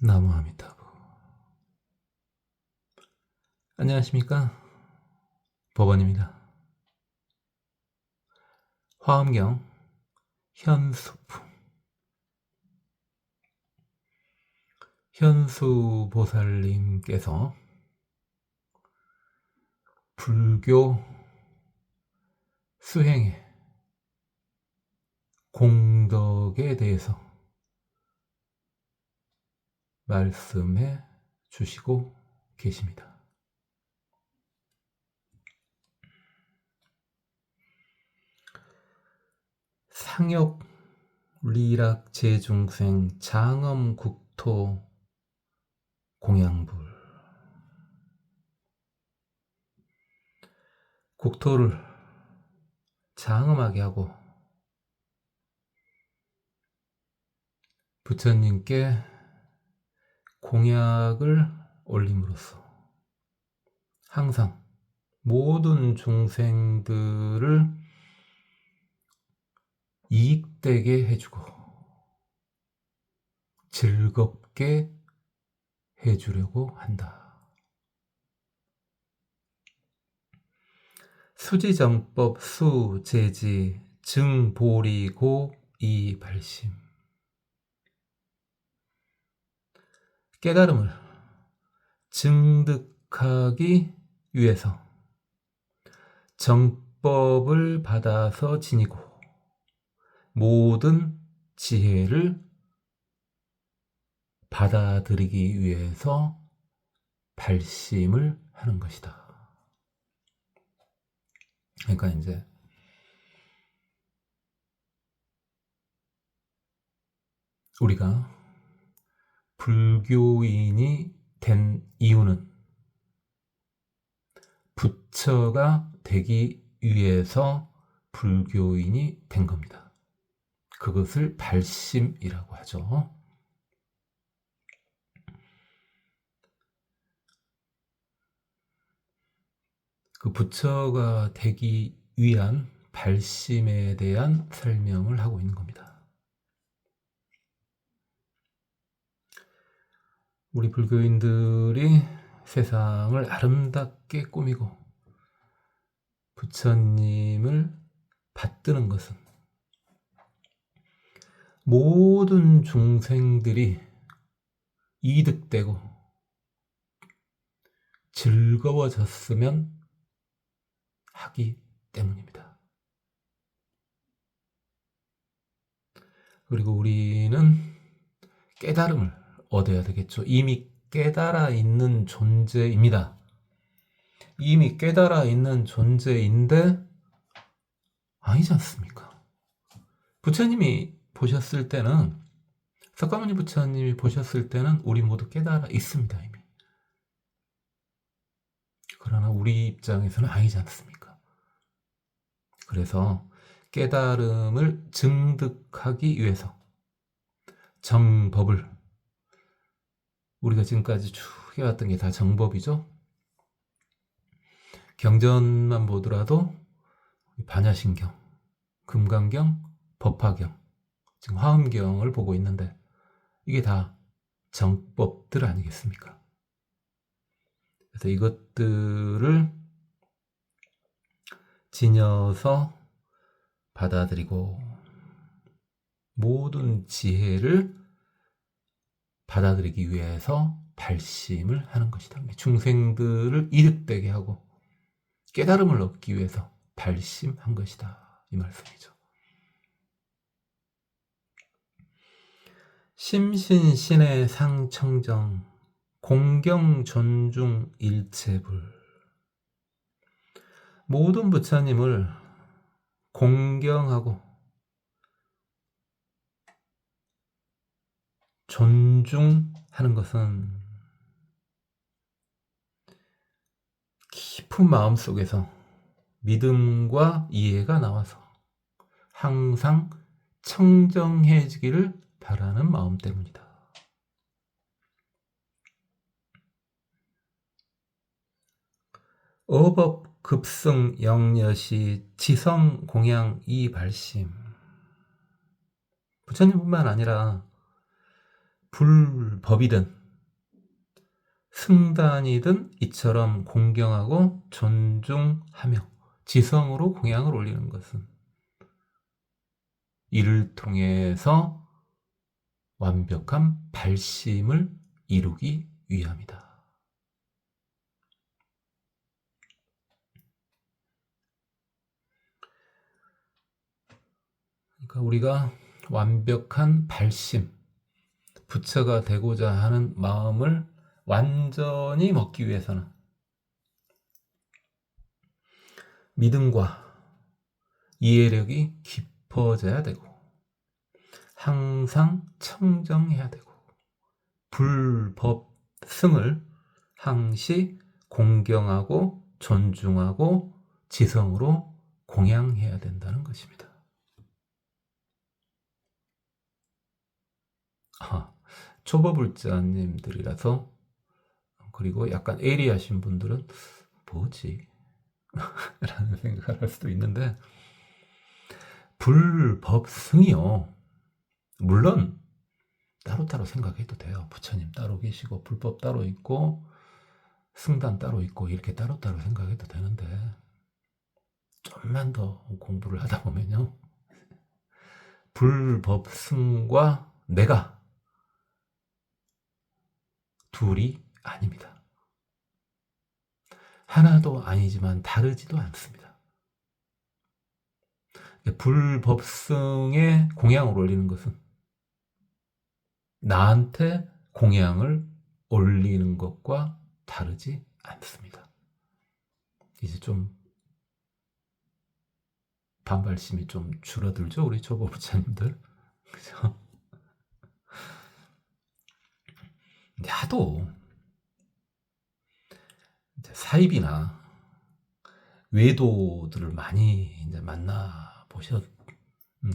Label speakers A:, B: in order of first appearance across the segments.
A: 나무아미타불. 안녕하십니까, 법원입니다. 화엄경 현수품. 현수보살님께서 불교 수행의 공덕에 대해서 말씀해 주시고 계십니다. 상욕 리락 제중생 장엄 국토 공양불. 국토를 장엄하게 하고 부처님께 공약을 올림으로써 항상 모든 중생들을 이익되게 해주고 즐겁게 해주려고 한다. 수지정법 수제지 증보리고 이발심. 깨달음을 증득하기 위해서 정법을 받아서 지니고 모든 지혜를 받아들이기 위해서 발심을 하는 것이다. 그러니까 이제 우리가 불교인이 된 이유는 부처가 되기 위해서 불교인이 된 겁니다. 그것을 발심이라고 하죠. 그 부처가 되기 위한 발심에 대한 설명을 하고 있는 겁니다. 우리 불교인들이 세상을 아름답게 꾸미고 부처님을 받드는 것은 모든 중생들이 이득되고 즐거워졌으면 하기 때문입니다. 그리고 우리는 깨달음을 얻어야 되겠죠. 이미 깨달아 있는 존재입니다. 이미 깨달아 있는 존재인데 아니지 않습니까? 부처님이 보셨을 때는, 석가모니 부처님이 보셨을 때는 우리 모두 깨달아 있습니다. 이미. 그러나 우리 입장에서는 아니지 않습니까? 그래서 깨달음을 증득하기 위해서 정법을, 우리가 지금까지 쭉 해왔던 게 다 정법이죠. 경전만 보더라도 반야신경, 금강경, 법화경, 지금 화엄경을 보고 있는데 이게 다 정법들 아니겠습니까? 그래서 이것들을 지녀서 받아들이고 모든 지혜를 받아들이기 위해서 발심을 하는 것이다. 중생들을 이득되게 하고 깨달음을 얻기 위해서 발심한 것이다. 이 말씀이죠. 심신신의 상청정 공경 존중 일체불. 모든 부처님을 공경하고 존중하는 것은 깊은 마음 속에서 믿음과 이해가 나와서 항상 청정해지기를 바라는 마음 때문이다. 어법 급승 영여시 지성 공양 이발심. 부처님뿐만 아니라 불법이든 승단이든 이처럼 공경하고 존중하며 지성으로 공양을 올리는 것은 이를 통해서 완벽한 발심을 이루기 위함이다. 그러니까 우리가 완벽한 발심, 부처가 되고자 하는 마음을 완전히 먹기 위해서는 믿음과 이해력이 깊어져야 되고 항상 청정해야 되고 불법승을 항시 공경하고 존중하고 지성으로 공양해야 된다는 것입니다. 초보불자님들이라서 그리고 약간 예리하신 분들은 뭐지? 라는 생각을 할 수도 있는데 불법승이요. 물론 따로따로 생각해도 돼요. 부처님 따로 계시고 불법 따로 있고 승단 따로 있고 이렇게 따로따로 생각해도 되는데 좀만 더 공부를 하다 보면요. 불법승과 내가 둘이 아닙니다. 하나도 아니지만 다르지도 않습니다. 불법승에 공양을 올리는 것은 나한테 공양을 올리는 것과 다르지 않습니다. 이제 좀 반발심이 좀 줄어들죠, 우리 초보부처님들. 그죠? 근데 하도 이제 사입이나 외도들을 많이 이제 만나 보셨는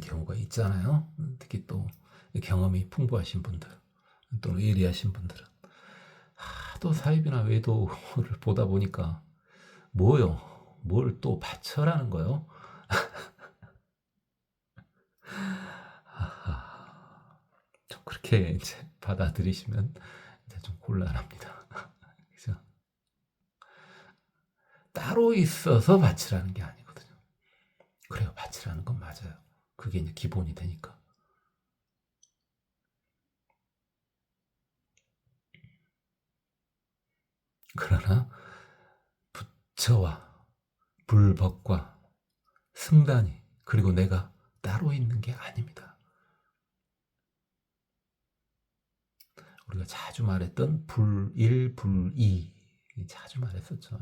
A: 경우가 있잖아요. 특히 또 경험이 풍부하신 분들, 또는 예리하신 분들은 하도 사입이나 외도를 보다 보니까 뭐요? 뭘 또 바쳐라는 거요? 좀 그렇게 이제 받아들이시면 이제 좀 곤란합니다. 그죠? 따로 있어서 바치라는 게 아니거든요. 그래요, 바치라는 건 맞아요. 그게 이제 기본이 되니까. 그러나 부처와 불법과 승단이 그리고 내가 따로 있는 게 아닙니다. 우리가 자주 말했던 불일, 불이 자주 말했었죠.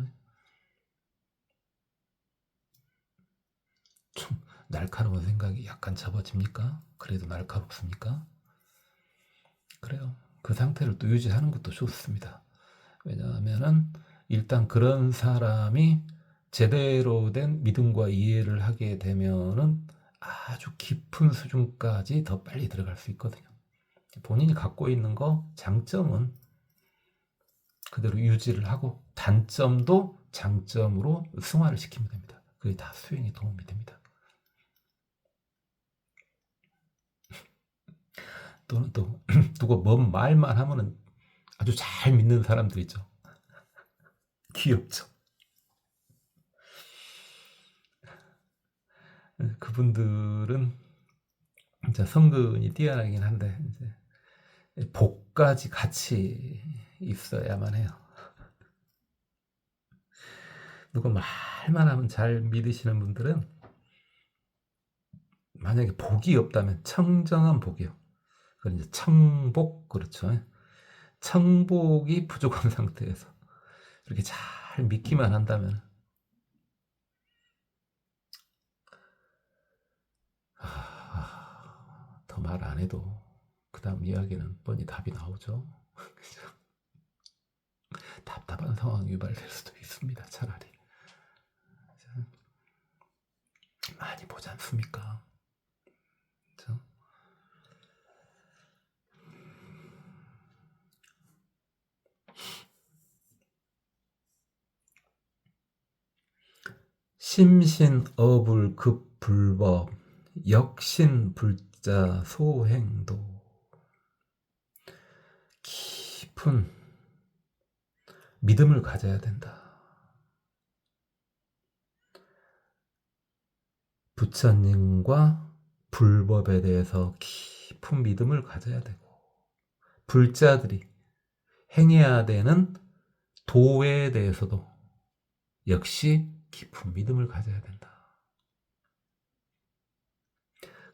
A: 좀 날카로운 생각이 약간 접어집니까? 그래도 날카롭습니까? 그래요. 그 상태를 또 유지하는 것도 좋습니다. 왜냐하면은 일단 그런 사람이 제대로 된 믿음과 이해를 하게 되면은 아주 깊은 수준까지 더 빨리 들어갈 수 있거든요. 본인이 갖고 있는 거 장점은 그대로 유지를 하고 단점도 장점으로 승화를 시키면 됩니다. 그게 다 수행에 도움이 됩니다. 또는 또 누가 뭔 말만 하면은 아주 잘 믿는 사람들 있죠. 귀엽죠. 그분들은 진짜 성근이 뛰어나긴 한데 이제 복까지 같이 있어야만 해요. 누가 말만 하면 잘 믿으시는 분들은 만약에 복이 없다면 청정한 복이요. 그건 이제 청복, 그렇죠. 청복이 부족한 상태에서 이렇게 잘 믿기만 한다면 더 말 안 해도 그 다음 이야기는 뻔히 답이 나오죠. 답답한 상황이 유발될 수도 있습니다. 차라리 많이 보지 않습니까? 그렇죠? 심신어불급불법 역신불자 소행도 깊은 믿음을 가져야 된다. 부처님과 불법에 대해서 깊은 믿음을 가져야 되고, 불자들이 행해야 되는 도에 대해서도 역시 깊은 믿음을 가져야 된다.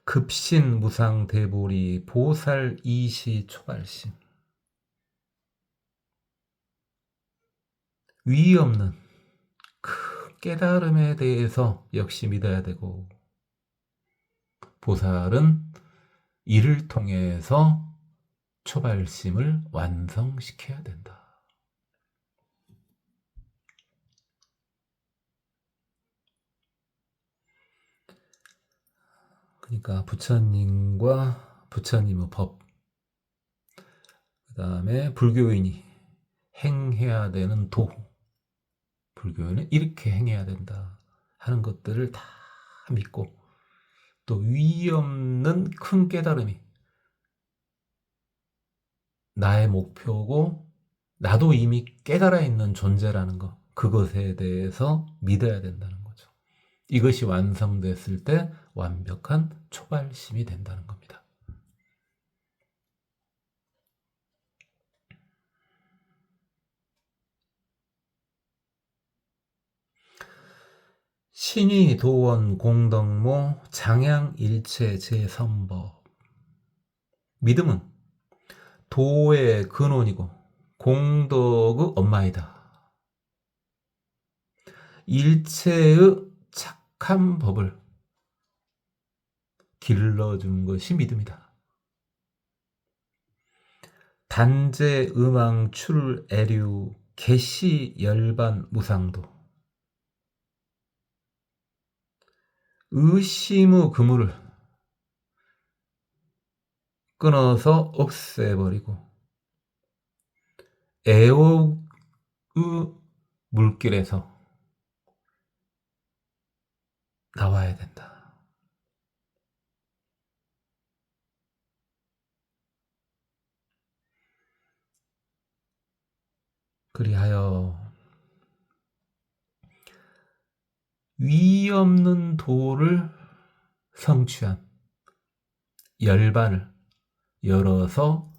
A: 급신 무상 대보리 보살 이시 초발심. 위 없는 그 깨달음에 대해서 역시 믿어야 되고, 보살은 이를 통해서 초발심을 완성시켜야 된다. 그러니까 부처님과 부처님의 법, 그 다음에 불교인이 행해야 되는 도, 불교인은 이렇게 행해야 된다 하는 것들을 다 믿고, 또 위 없는 큰 깨달음이 나의 목표고 나도 이미 깨달아 있는 존재라는 것, 그것에 대해서 믿어야 된다는 거죠. 이것이 완성됐을 때 완벽한 초발심이 된다는 겁니다. 신의 도원 공덕모 장양일체 제선법. 믿음은 도의 근원이고 공덕의 엄마이다. 일체의 착한 법을 길러준 것이 믿음이다. 단제 음왕 출애류 개시 열반 무상도. 의심의 그물을 끊어서 없애버리고 애옥의 물길에서 나와야 된다. 그리하여 위 없는 도를 성취한 열반을 열어서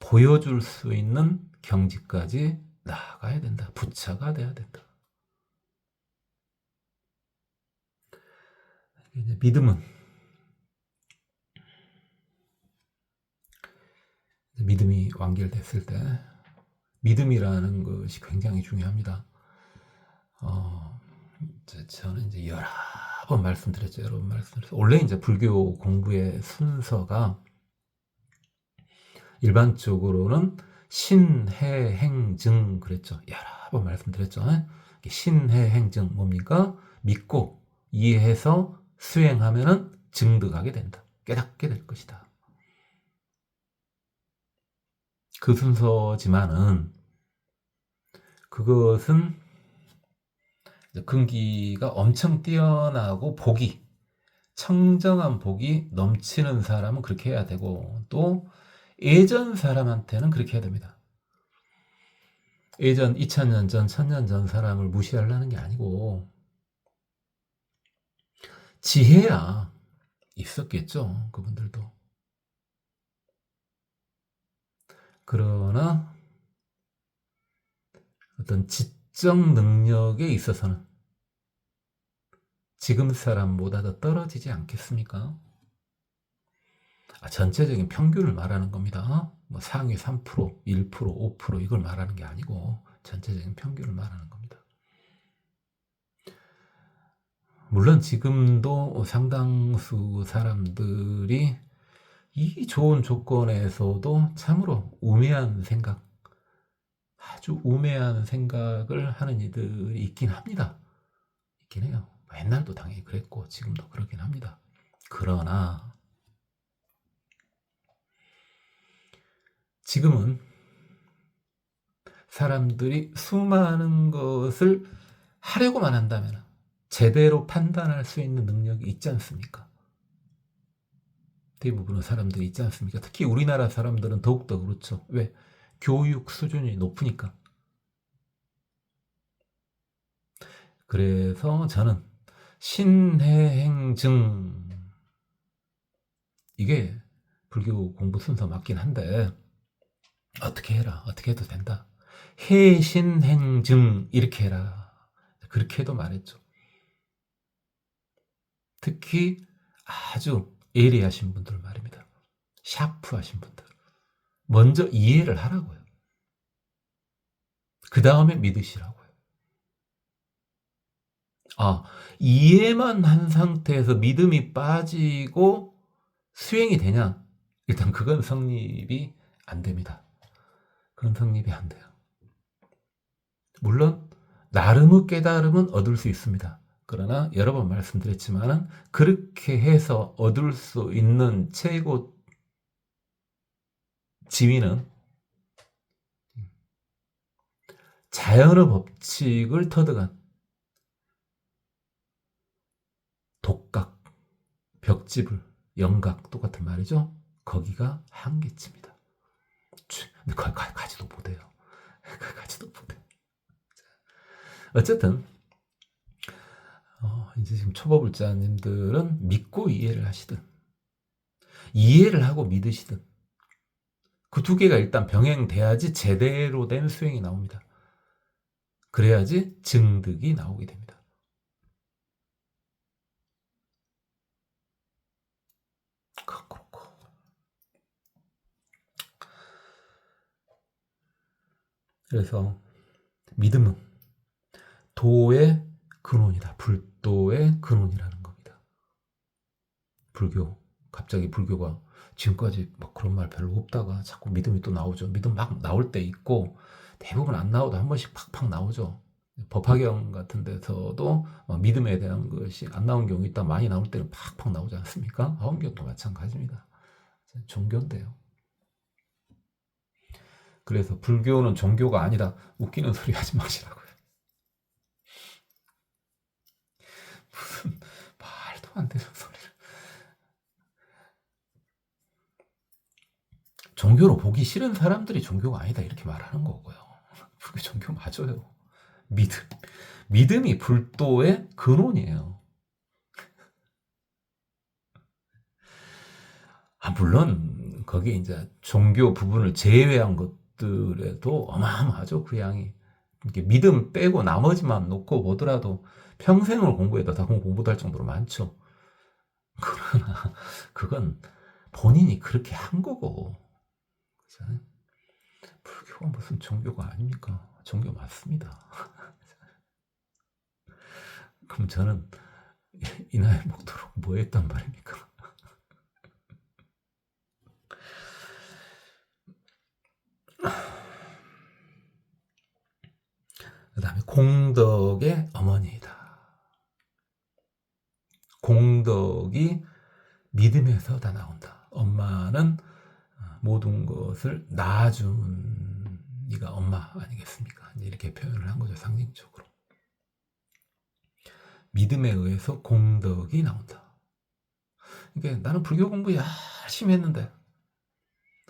A: 보여줄 수 있는 경지까지 나아가야 된다. 부처가 돼야 된다. 이제 믿음이 완결됐을 때, 믿음이라는 것이 굉장히 중요합니다. 저는 이제 여러 번 말씀드렸죠. 원래 이제 불교 공부의 순서가 일반적으로는 신해행증 그랬죠. 여러 번 말씀드렸죠. 신해행증 뭡니까? 믿고 이해해서 수행하면은 증득하게 된다. 깨닫게 될 것이다. 그 순서지만은 그것은 근기가 엄청 뛰어나고 청정한 복이 넘치는 사람은 그렇게 해야 되고, 또 예전 사람한테는 그렇게 해야 됩니다. 예전 2000년 전, 1000년 전 사람을 무시하려는 게 아니고, 지혜야 있었겠죠, 그분들도. 그러나 어떤 지적 능력에 있어서는 지금 사람보다 더 떨어지지 않겠습니까? 전체적인 평균을 말하는 겁니다. 뭐 상위 3%, 1%, 5% 이걸 말하는 게 아니고 전체적인 평균을 말하는 겁니다. 물론 지금도 상당수 사람들이 이 좋은 조건에서도 참으로 아주 우매한 생각을 하는 이들이 있긴 합니다. 있긴 해요. 옛날도 당연히 그랬고 지금도 그렇긴 합니다. 그러나 지금은 사람들이 수많은 것을 하려고만 한다면 제대로 판단할 수 있는 능력이 있지 않습니까? 대부분의 사람들이 있지 않습니까? 특히 우리나라 사람들은 더욱더 그렇죠. 왜? 교육 수준이 높으니까. 그래서 저는 신해행증, 이게 불교 공부 순서 맞긴 한데 어떻게 해라, 어떻게 해도 된다. 해신행증 이렇게 해라, 그렇게도 말했죠. 특히 아주 예리하신 분들 말입니다. 샤프하신 분들. 먼저 이해를 하라고요. 그 다음에 믿으시라고요. 이해만 한 상태에서 믿음이 빠지고 수행이 되냐? 일단 그건 성립이 안 됩니다. 그건 성립이 안 돼요. 물론 나름의 깨달음은 얻을 수 있습니다. 그러나 여러 번 말씀드렸지만 그렇게 해서 얻을 수 있는 최고 지위는 자연의 법칙을 터득한 독각, 벽집을, 영각, 똑같은 말이죠. 거기가 한계치입니다. 근데 가지도 못해요. 가지도 못해요. 어쨌든 이제 지금 초보불자님들은 믿고 이해를 하시든 이해를 하고 믿으시든 그 두 개가 일단 병행돼야지 제대로 된 수행이 나옵니다. 그래야지 증득이 나오게 됩니다. 그렇고 그래서 믿음은 도의 근원이다. 불도의 근원이라는 겁니다. 불교, 갑자기 불교가 지금까지 막 그런 말 별로 없다가 자꾸 믿음이 또 나오죠. 믿음 막 나올 때 있고 대부분 안 나오도 한 번씩 팍팍 나오죠. 법화경 같은 데서도 믿음에 대한 것이 안 나온 경우 있다. 많이 나올 때는 팍팍 나오지 않습니까? 화엄경도 마찬가지입니다. 종교인데요. 그래서 불교는 종교가 아니다. 웃기는 소리 하지 마시라고요. 무슨 말도 안 되는 소리를. 종교로 보기 싫은 사람들이 종교가 아니다 이렇게 말하는 거고요. 불교 종교 맞아요. 믿음이 불도의 근원이에요. 물론 거기에 이제 종교 부분을 제외한 것들에도 어마어마하죠. 그 양이. 이렇게 믿음 빼고 나머지만 놓고 보더라도 평생을 공부해도 다 공부도 할 정도로 많죠. 그러나 그건 본인이 그렇게 한 거고. 그렇잖아요? 불교가 무슨 종교가 아닙니까? 종교 맞습니다. 그럼 저는 이 나이 먹도록 뭐 했단 말입니까? 그 다음에 공덕의 어머니이다. 공덕이 믿음에서 다 나온다. 엄마는 모든 것을 낳아준 네가 엄마 아니겠습니까? 이렇게 표현을 한 거죠. 상징적으로. 믿음에 의해서 공덕이 나온다. 이게 나는 불교 공부 열심히 했는데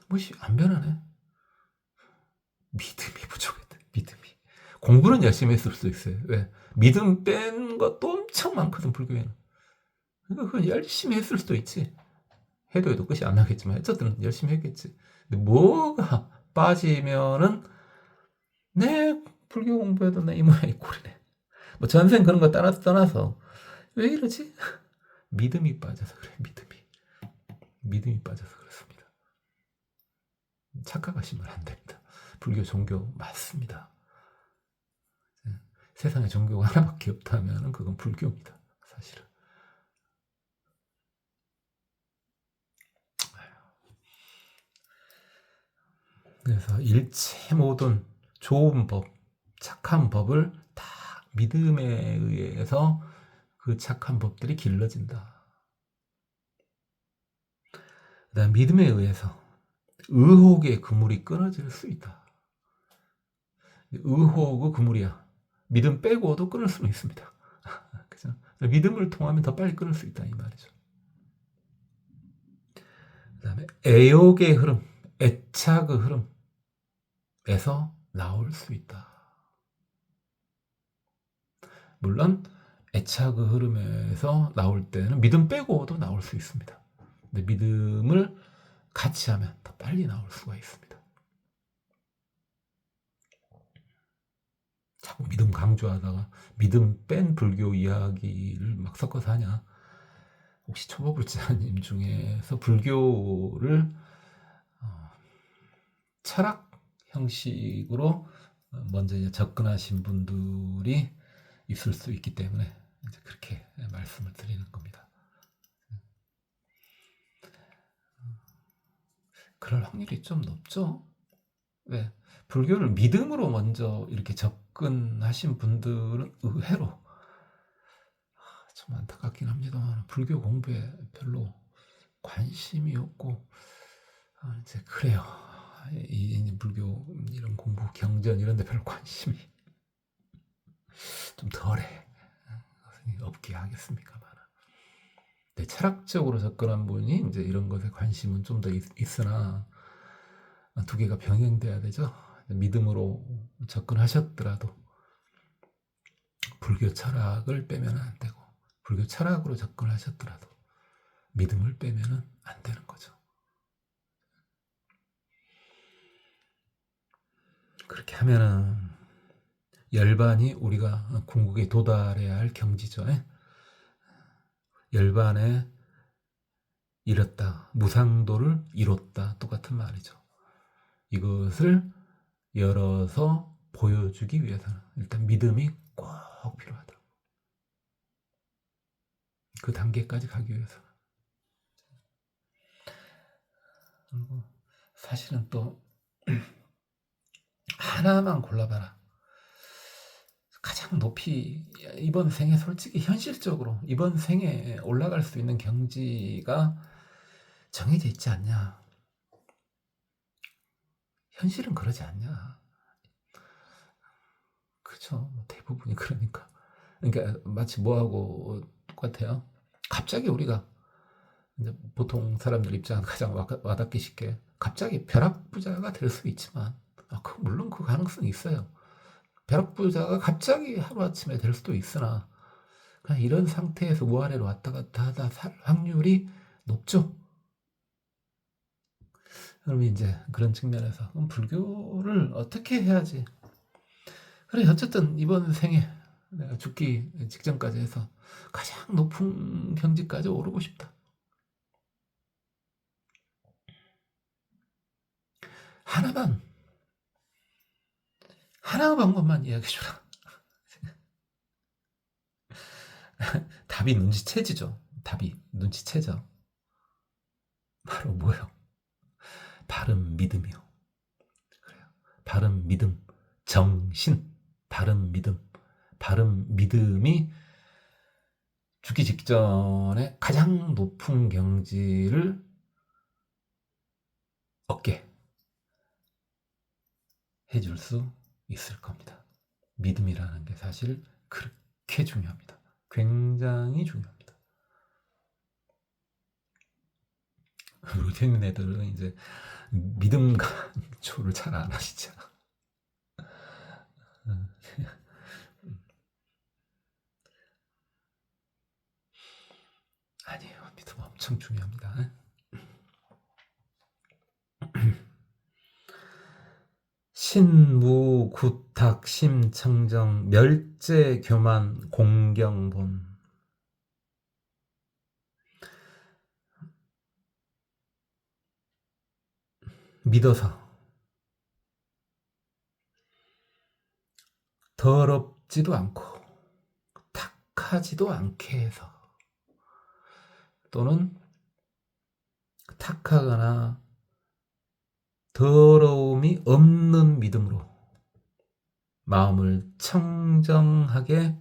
A: 뭐지 안 변하네. 믿음이 부족했대. 믿음이. 공부는 열심히 했을 수 있어요. 왜? 믿음 뺀 것도 엄청 많거든 불교에는. 그러니까 그건 열심히 했을 수도 있지. 해도 끝이 안 나겠지만 어쨌든 열심히 했겠지. 근데 뭐가 빠지면은 내 불교 공부해도 내 이 모양 이 꼴이네. 뭐 전생 그런 거 떠나서 왜 이러지? 믿음이 빠져서 그래. 믿음이 빠져서 그렇습니다. 착각하시면 안 됩니다. 불교 종교 맞습니다. 세상에 종교가 하나밖에 없다면 그건 불교입니다. 사실은. 그래서 일체 모든 좋은 법, 착한 법을 다 믿음에 의해서 그 착한 법들이 길러진다. 그다음 믿음에 의해서 의혹의 그물이 끊어질 수 있다. 의혹의 그물이야. 믿음 빼고도 끊을 수는 있습니다. 그죠? 믿음을 통하면 더 빨리 끊을 수 있다 이 말이죠. 그다음에 애욕의 흐름, 애착의 흐름. 나올 수 있다. 물론 애착의 흐름에서 나올 때는 믿음 빼고도 나올 수 있습니다. 근데 믿음을 같이 하면 더 빨리 나올 수가 있습니다. 자꾸 믿음 강조하다가 믿음 뺀 불교 이야기를 막 섞어서 하냐. 혹시 초보불자님 중에서 불교를 철학 형식으로 먼저 이제 접근하신 분들이 있을 수 있기 때문에 이제 그렇게 말씀을 드리는 겁니다. 그럴 확률이 좀 높죠. 왜? 불교를 믿음으로 먼저 이렇게 접근하신 분들은 의외로 좀 안타깝긴 합니다만 불교 공부에 별로 관심이 없고 이제 그래요. 이 불교 이런 공부 경전 이런 데 별로 관심이 좀 덜해. 없게 하겠습니까만. 네, 철학적으로 접근한 분이 이제 이런 것에 관심은 좀 더 있으나 두 개가 병행돼야 되죠. 믿음으로 접근하셨더라도 불교 철학을 빼면 안 되고 불교 철학으로 접근하셨더라도 믿음을 빼면 안 되는 거죠. 그렇게 하면은 열반이 우리가 궁극에 도달해야 할 경지죠. 열반에 이뤘다. 무상도를 이뤘다. 똑같은 말이죠. 이것을 열어서 보여주기 위해서는 일단 믿음이 꼭 필요하다. 그 단계까지 가기 위해서는. 사실은 또 하나만 골라봐라. 가장 높이 이번 생에 솔직히 현실적으로 이번 생에 올라갈 수 있는 경지가 정해져 있지 않냐. 현실은 그러지 않냐. 그죠. 대부분이 그러니까. 그러니까 마치 뭐하고 똑같아요. 갑자기 우리가 이제 보통 사람들 입장은 가장 와닿기 쉽게 갑자기 벼락부자가 될 수 있지만 물론 그 가능성이 있어요. 벼락부자가 갑자기 하루아침에 될 수도 있으나 그냥 이런 상태에서 위아래로 왔다 갔다 하다 살 확률이 높죠. 그러면 이제 그런 측면에서 그럼 불교를 어떻게 해야지? 그래 어쨌든 이번 생에 내가 죽기 직전까지 해서 가장 높은 경지까지 오르고 싶다. 하나의 방법만 이야기해주라. 답이 눈치채지죠. 답이 눈치채죠. 바로 뭐요? 바른 믿음이요. 그래요. 바른 믿음, 정신, 바른 믿음, 바른 믿음이 죽기 직전에 가장 높은 경지를 얻게 해줄 수 있을 겁니다. 믿음이라는 게 사실 그렇게 중요합니다. 굉장히 중요합니다. 요즘 애들은 이제 믿음 강조를 잘 안 하시죠. 아니에요. 믿음 엄청 중요합니다. 신무 구탁 심청정 멸제 교만 공경본 믿어서 더럽지도 않고 탁하지도 않게 해서 또는 탁하거나 더러움이 없는 믿음으로 마음을 청정하게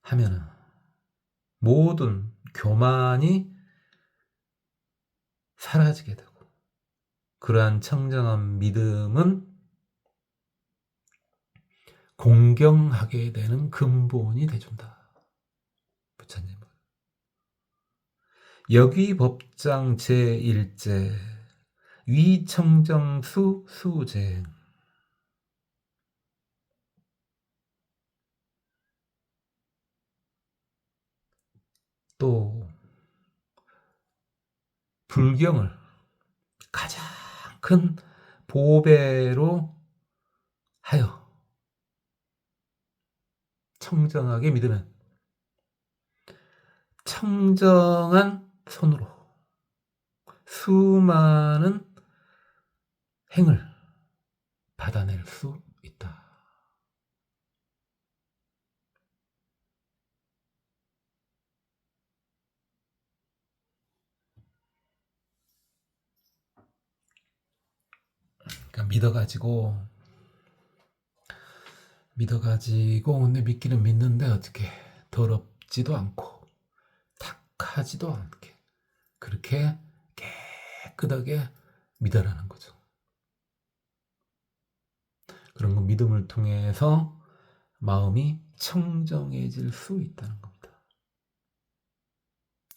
A: 하면은 모든 교만이 사라지게 되고 그러한 청정한 믿음은 공경하게 되는 근본이 돼준다. 부처님은 여기법장 제1제 위청정수 수재. 또 불경을 가장 큰 보배로 하여 청정하게 믿으면 청정한 손으로 수많은 행을 받아낼 수 있다. 그러니까 믿어가지고 근데 믿기는 믿는데 어떻게 더럽지도 않고 탁하지도 않게 그렇게 깨끗하게 믿어라는 거죠. 그런 거 믿음을 통해서 마음이 청정해질 수 있다는 겁니다.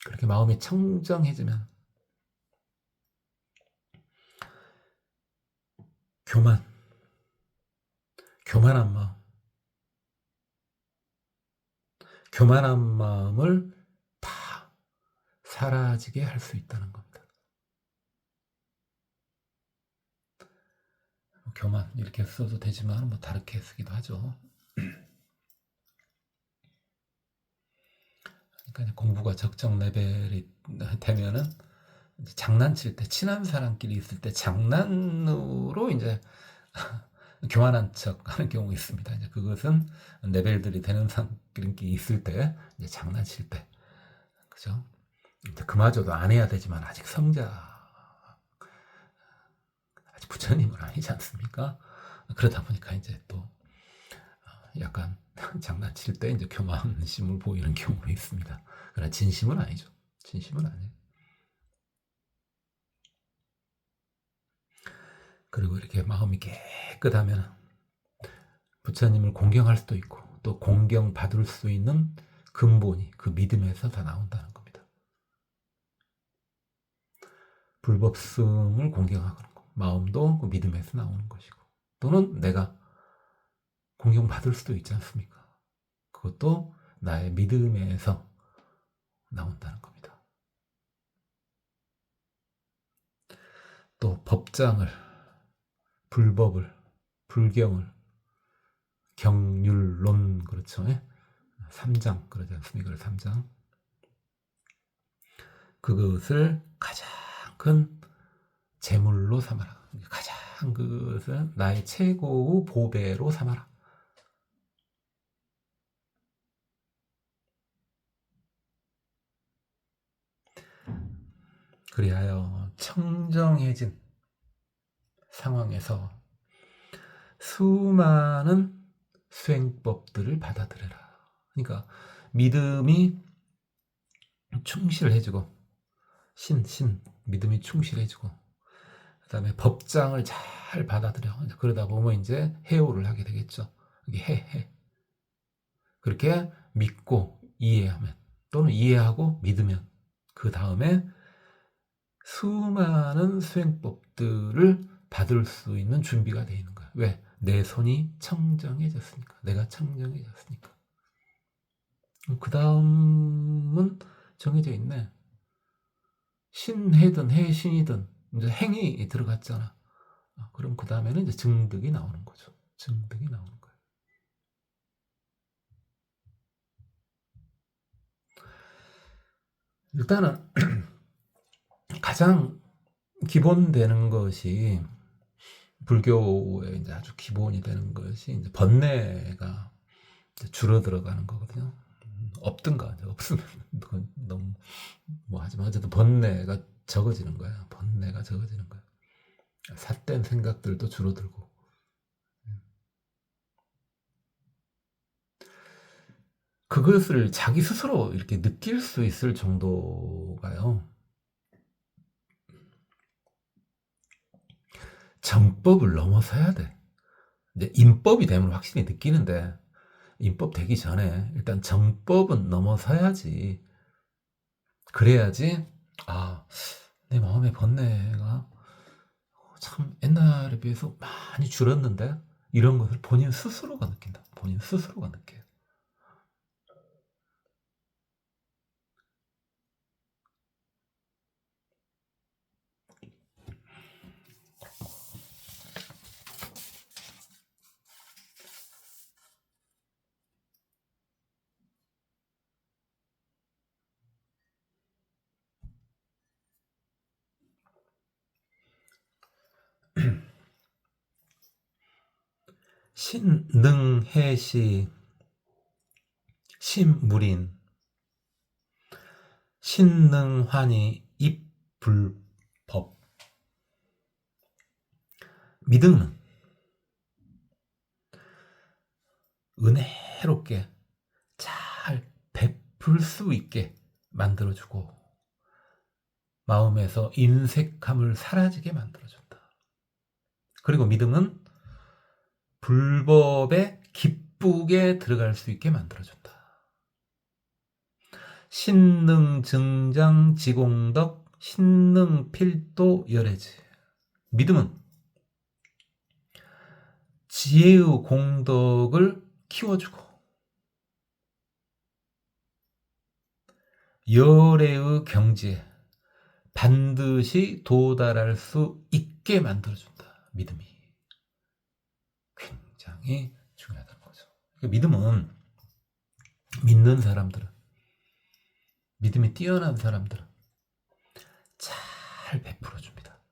A: 그렇게 마음이 청정해지면 교만한 마음을 다 사라지게 할 수 있다는 겁니다. 교만 이렇게 써도 되지만 뭐 다르게 쓰기도 하죠. 그러니까 공부가 적정 레벨이 되면은 장난칠 때 친한 사람끼리 있을 때 장난으로 이제 교만한 척 하는 경우가 있습니다. 이제 그것은 레벨들이 되는 사람끼리 있을 때 이제 장난칠 때 그죠? 이제 그마저도 안 해야 되지만 아직 성자 아직 부처님은 아니지 않습니까? 그러다 보니까 이제 또 약간 장난칠 때 이제 교만심을 보이는 경우가 있습니다. 그러나 진심은 아니죠. 진심은 아니에요. 그리고 이렇게 마음이 깨끗하면 부처님을 공경할 수도 있고 또 공경받을 수 있는 근본이 그 믿음에서 다 나온다는 겁니다. 불법승을 공경하는 거, 마음도 그 믿음에서 나오는 것이고 또는 내가 공경받을 수도 있지 않습니까? 그것도 나의 믿음에서 나온다는 겁니다. 또 법장을, 불법을, 불경을, 경률론 그렇죠? 3장 그러지 않습니까? 3장 그것을 가장 큰 재물로 삼아라. 가장 그것을 나의 최고의 보배로 삼아라. 그리하여 청정해진 상황에서 수많은 수행법들을 받아들여라. 그러니까 믿음이 충실해지고 믿음이 충실해지고 그다음에 법장을 잘 받아들여. 그러다 보면 이제 해오를 하게 되겠죠. 이게 그렇게 믿고 이해하면 또는 이해하고 믿으면 그 다음에 수많은 수행법들을 받을 수 있는 준비가 되어 있는 거야. 왜? 내 손이 청정해졌으니까. 내가 청정해졌으니까. 그 다음은 정해져 있네. 신해든 해신이든 이제 행이 들어갔잖아. 그럼 그 다음에는 이제 증득이 나오는 거죠. 증득이 나오는 거예요. 일단은 가장 기본되는 것이 불교의 이제 아주 기본이 되는 것이 이제 번뇌가 이제 줄어들어가는 거거든요. 없든가 없으면 그건 너무 뭐 하지만 어쨌든 번뇌가 적어지는 거야. 번뇌가 적어지는 거야. 삿된 생각들도 줄어들고. 그것을 자기 스스로 이렇게 느낄 수 있을 정도가요. 정법을 넘어서야 돼. 이제 인법이 되면 확실히 느끼는데 인법 되기 전에 일단 정법은 넘어서야지. 그래야지 내 마음의 번뇌가 참 옛날에 비해서 많이 줄었는데 이런 것을 본인 스스로가 느낀다. 본인 스스로가 느껴요. 신능해시 신무린 신능환이 입불법. 믿음은 은혜롭게 잘 베풀 수 있게 만들어주고 마음에서 인색함을 사라지게 만들어준다. 그리고 믿음은 불법에 기쁘게 들어갈 수 있게 만들어준다. 신능증장 지공덕 신능필도 열애지. 믿음은 지혜의 공덕을 키워주고 열애의 경지에 반드시 도달할 수 있게 만들어준다. 믿음이 굉장히 중요하다는 거죠. 믿음은 믿는 사람들은, 믿음이 뛰어난 사람들은 잘 베풀어줍니다.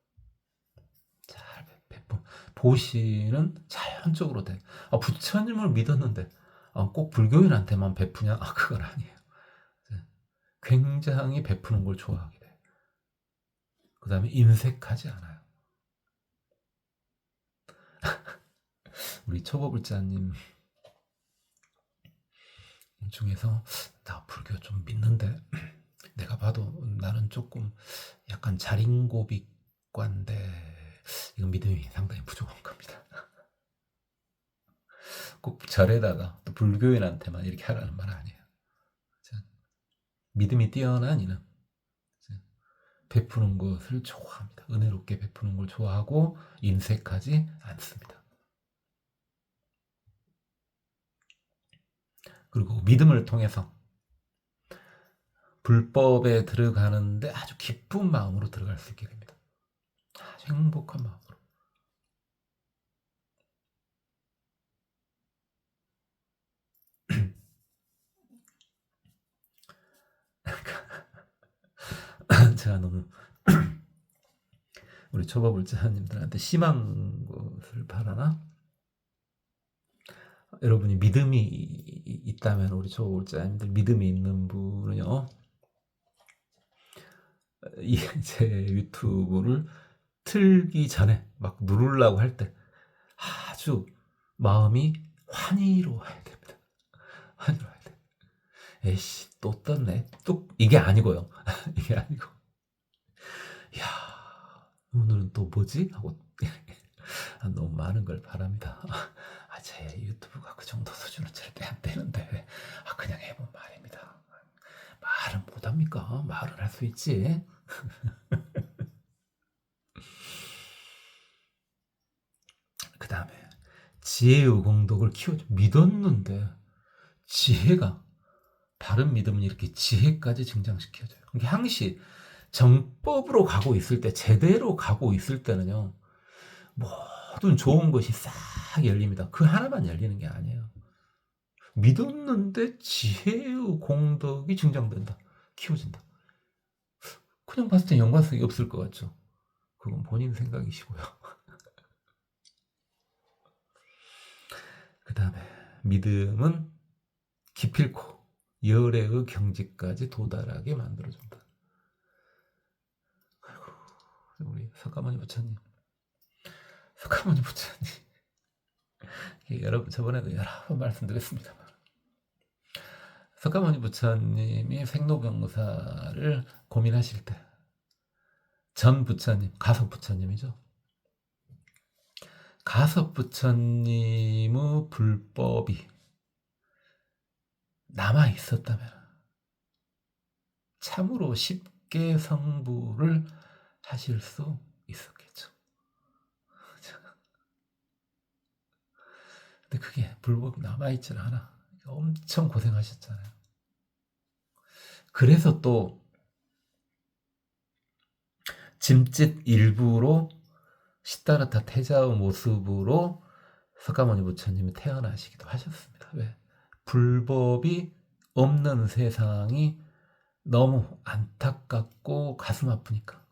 A: 잘 베풀. 보시는 자연적으로 돼. 부처님을 믿었는데 꼭 불교인한테만 베푸냐? 그건 아니에요. 굉장히 베푸는 걸 좋아하게 돼. 그 다음에 인색하지 않아요. 우리 초보불자님 중에서 나 불교 좀 믿는데 내가 봐도 나는 조금 약간 자린고비과인데 이건 믿음이 상당히 부족한 겁니다. 꼭 절에다가 또 불교인한테만 이렇게 하라는 말 아니에요. 믿음이 뛰어난 이는 베푸는 것을 좋아합니다. 은혜롭게 베푸는 걸 좋아하고 인색하지 않습니다. 그리고 믿음을 통해서 불법에 들어가는데 아주 기쁜 마음으로 들어갈 수 있게 됩니다. 아주 행복한 마음으로. 제가 너무 우리 초보불자님들한테 심한 것을 바라나? 여러분이 믿음이 있다면 우리 초보불자님들 믿음이 있는 분은요, 제 유튜브를 틀기 전에 막 누르려고 할 때 아주 마음이 환희로워야 됩니다. 환희로워야 돼. 에이씨 또 떴네. 또 이게 아니고요. 이게 아니고 야 오늘은 또 뭐지? 하고 너무 많은 걸 바랍니다. 제 유튜브가 그 정도 수준은 절대 안 되는데 그냥 해본 말입니다. 말은 못합니까? 말은 할 수 있지. 그 다음에 지혜의 공덕을 키워줘. 믿었는데 지혜가, 바른 믿음은 이렇게 지혜까지 증장시켜줘요. 항시 정법으로 가고 있을 때, 제대로 가고 있을 때는요, 모든 좋은 것이 싹 열립니다. 그 하나만 열리는 게 아니에요. 믿었는데 지혜의 공덕이 증장된다. 키워진다. 그냥 봤을 때 연관성이 없을 것 같죠? 그건 본인 생각이시고요. 그 다음에 믿음은 기필코 열애의 경지까지 도달하게 만들어준다. 아이고, 우리 석가모니 부처님. 여러분 저번에도 여러 번 말씀드렸습니다만, 석가모니 부처님이 생로병사를 고민하실 때 전 부처님, 가섭 부처님이죠. 가섭 부처님의 불법이 남아 있었다면 참으로 쉽게 성불을 하실 수 있었겠죠. 그게 불법이 남아있질 않아. 엄청 고생하셨잖아요. 그래서 또 짐짓 일부로 시다르타 태자의 모습으로 석가모니 부처님이 태어나시기도 하셨습니다. 왜? 불법이 없는 세상이 너무 안타깝고 가슴 아프니까.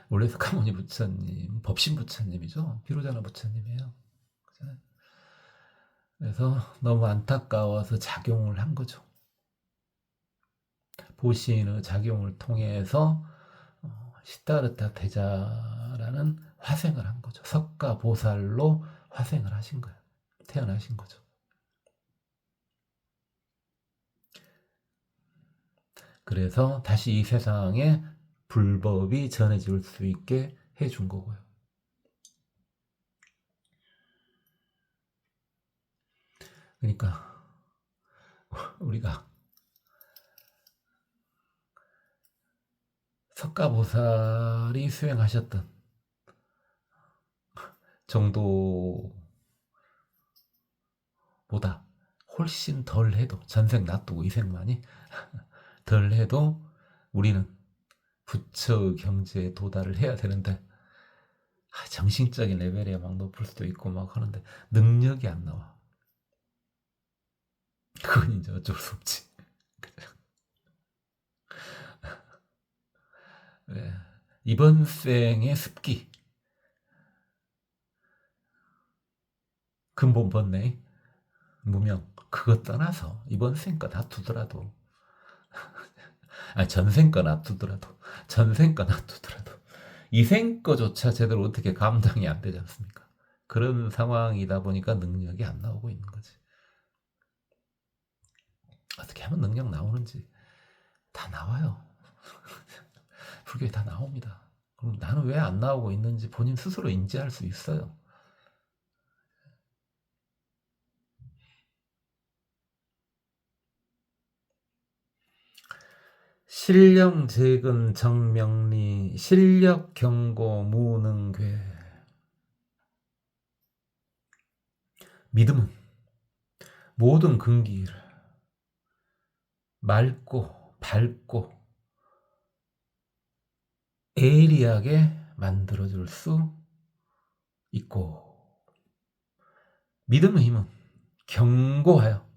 A: 원래 석가모니 부처님 법신 부처님이죠. 비로자나 부처님이에요. 그래서 너무 안타까워서 작용을 한 거죠. 보시인의 작용을 통해서 시다르타 태자라는 화생을 한 거죠. 석가보살로 화생을 하신 거예요. 태어나신 거죠. 그래서 다시 이 세상에 불법이 전해질 수 있게 해준 거고요. 그러니까 우리가 석가보살이 수행하셨던 정도보다 훨씬 덜 해도, 전생 놔두고 이생만이 덜 해도 우리는 부처의 경지에 도달을 해야 되는데, 정신적인 레벨이 막 높을 수도 있고 막 하는데 능력이 안 나와. 그건 이제 어쩔 수 없지. 네. 이번 생의 습기, 근본 번뇌, 무명, 그것 떠나서 이번 생 거 놔두더라도, 전생 거 놔두더라도, 전생 거 놔두더라도 이생 거조차 제대로 어떻게 감당이 안 되지 않습니까? 그런 상황이다 보니까 능력이 안 나오고 있는 거지. 어떻게 하면 능력 나오는지 다 나와요. 불교에 다 나옵니다. 그럼 나는 왜 안 나오고 있는지 본인 스스로 인지할 수 있어요. 신령 재근 정명리 실력 경고 무능괴. 믿음은 모든 근기를 맑고 밝고 에이리하게 만들어줄 수 있고, 믿음의 힘은 견고하여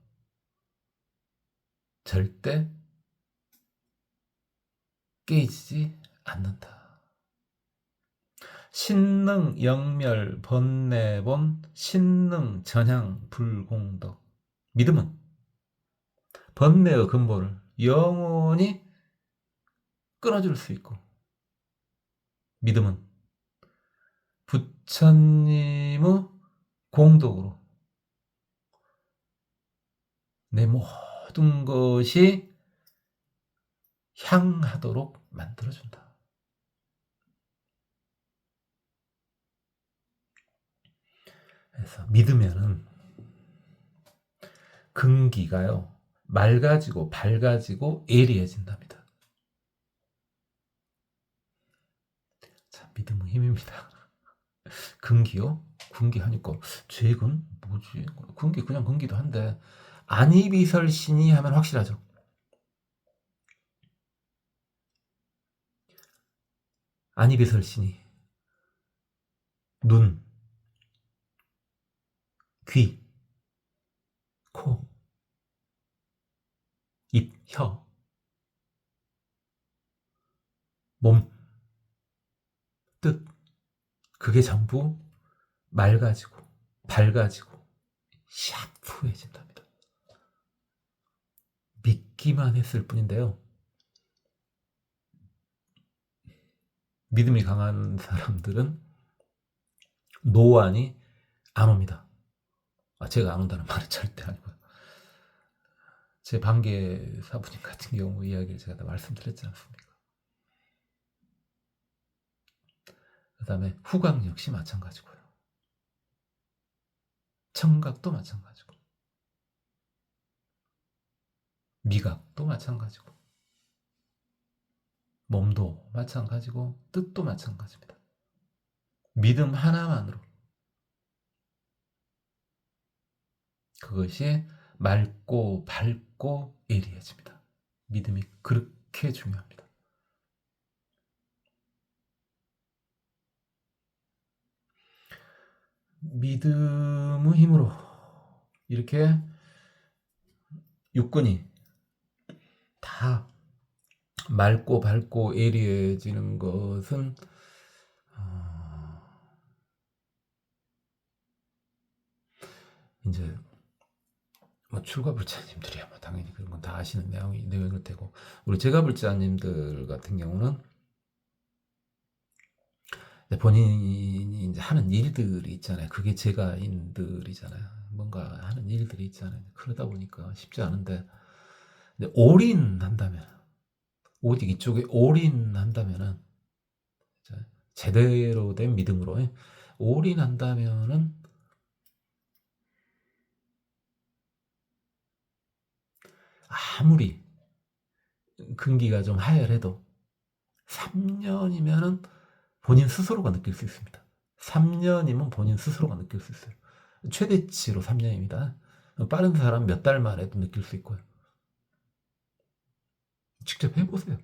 A: 절대 깨지지 않는다. 신능 영멸 번뇌본 신능 전향 불공덕. 믿음은 번뇌의 근본을 영원히 끊어줄 수 있고, 믿음은 부처님의 공덕으로 내 모든 것이 향하도록 만들어준다. 그래서 믿으면은 근기가요, 맑아지고 밝아지고 예리해진답니다. 자, 믿음의 힘입니다. 근기요? 근기 하니까 죄근 뭐지? 근기 그냥 근기도 한데, 안이비설신이 하면 확실하죠. 안이비설신이 눈, 귀, 코, 입, 혀, 몸, 뜻, 그게 전부 맑아지고 밝아지고 샤프해진답니다. 믿기만 했을 뿐인데요, 믿음이 강한 사람들은 노안이 안 옵니다. 제가 안 온다는 말은 절대 아니고요. 제 반계 사부님 같은 경우 이야기를 제가 다 말씀드렸지 않습니까? 그 다음에 후각 역시 마찬가지고요. 청각도 마찬가지고, 미각도 마찬가지고, 몸도 마찬가지고, 뜻도 마찬가지입니다. 믿음 하나만으로 그것이 맑고 밝고 예리해집니다. 믿음이 그렇게 중요합니다. 믿음의 힘으로 이렇게 육군이 다 맑고 밝고 예리해지는 것은 이제 뭐 출가불자님들이야 뭐 당연히 그런 건 다 아시는 내용일 테고, 우리 제가불자님들 같은 경우는 본인이 이제 하는 일들이 있잖아요. 그게 제가인들이잖아요. 뭔가 하는 일들이 있잖아요. 그러다 보니까 쉽지 않은데, 올인한다면, 오직 이쪽에 올인한다면은, 제대로 된 믿음으로 올인한다면은 아무리 근기가 좀 하열해도 3년이면은 본인 스스로가 느낄 수 있습니다. 3년이면 본인 스스로가 느낄 수 있어요. 최대치로 3년입니다. 빠른 사람 몇 달 만에도 느낄 수 있고요. 직접 해보세요.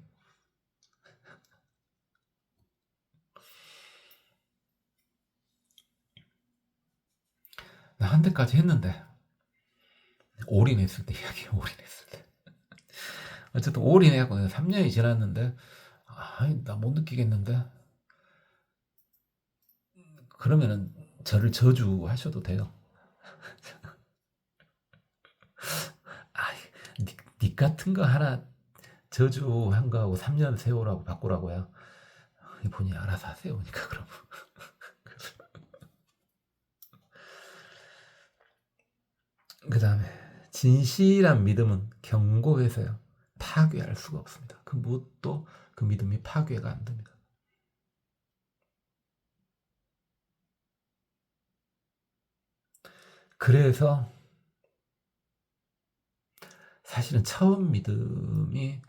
A: 한 대까지 했는데, 올인했을 때 이야기예요. 올인했을 때. 어쨌든 올인해갖고 3년이 지났는데, 나 못 느끼겠는데, 그러면은 저를 저주하셔도 돼요. 닉 같은 거 하나 저주한 거하고 3년 세우라고 바꾸라고요. 본인이 알아서 하세요. 그러니까 그럼. 그 다음에 진실한 믿음은 견고해서요, 파괴할 수가 없습니다. 그 무엇도 그 믿음이 파괴가 안 됩니다. 그래서 사실은 처음 믿음이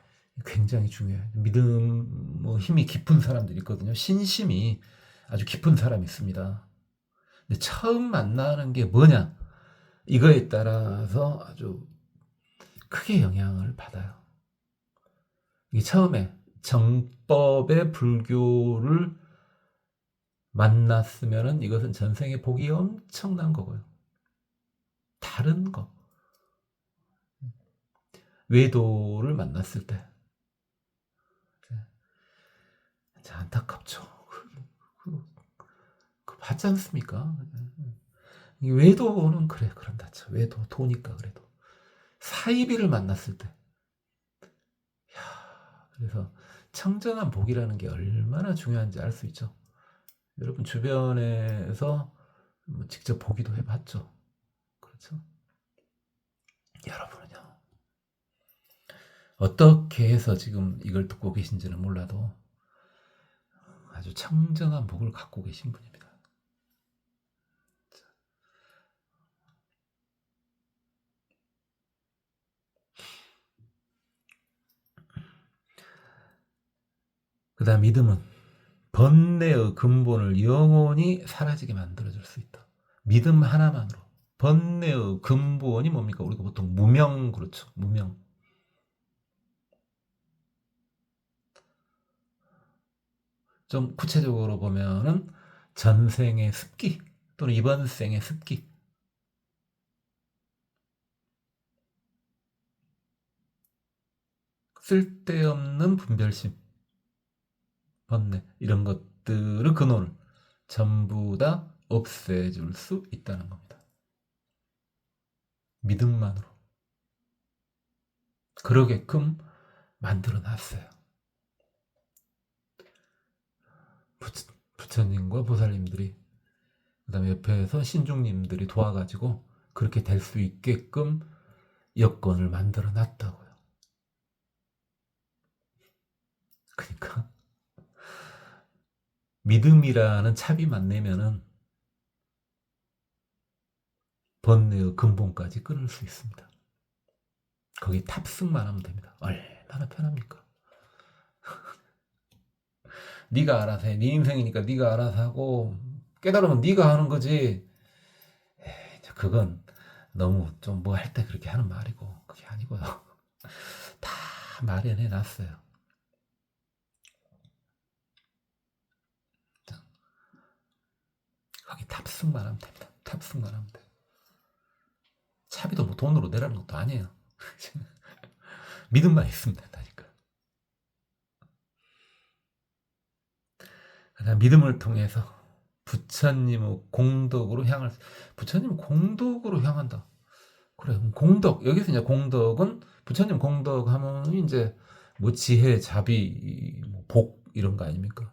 A: 굉장히 중요해요. 믿음 힘이 깊은 사람들이 있거든요. 신심이 아주 깊은 사람이 있습니다. 근데 처음 만나는 게 뭐냐, 이거에 따라서 아주 크게 영향을 받아요. 이게 처음에 정법의 불교를 만났으면은 이것은 전생에 복이 엄청난 거고요. 다른 거, 외도를 만났을 때 안타깝죠. 받지 않습니까? 외도는 그래, 그런다 쳐. 외도 도니까. 그래도 사이비를 만났을 때, 그래서 청정한 복이라는 게 얼마나 중요한지 알 수 있죠. 여러분 주변에서 직접 보기도 해봤죠. 그렇죠? 여러분은요, 어떻게 해서 지금 이걸 듣고 계신지는 몰라도 아주 청정한 복을 갖고 계신 분입니다. 그 다음 믿음은 번뇌의 근본을 영원히 사라지게 만들어줄 수 있다. 믿음 하나만으로 번뇌의 근본이 뭡니까? 우리가 보통 무명, 그렇죠. 무명. 좀 구체적으로 보면은 전생의 습기 또는 이번 생의 습기, 쓸데없는 분별심, 번뇌, 이런 것들의 근원을 전부 다 없애줄 수 있다는 겁니다. 믿음만으로 그러게끔 만들어 놨어요. 부처님과 보살님들이, 그 다음에 옆에서 신중님들이 도와가지고 그렇게 될 수 있게끔 여건을 만들어 놨다고요. 그러니까 믿음이라는 차비만 내면은 번뇌의 근본까지 끊을 수 있습니다. 거기 탑승만 하면 됩니다. 얼마나 편합니까? 네가 알아서 해. 네 인생이니까 네가 알아서 하고, 깨달으면 네가 하는 거지. 그건 너무 좀 뭐 할 때 그렇게 하는 말이고 그게 아니고요. 다 마련해 놨어요. 거기 탑승만 하면 됩니다. 탑승만 하면 돼요. 차비도 뭐 돈으로 내라는 것도 아니에요. 믿음만 있으면 된다니까. 그다음 믿음을 통해서 부처님의 공덕으로 부처님 공덕으로 향한다. 그래, 공덕. 여기서 이제 공덕은 부처님 공덕하면 이제 뭐 지혜, 자비, 뭐 복 이런 거 아닙니까?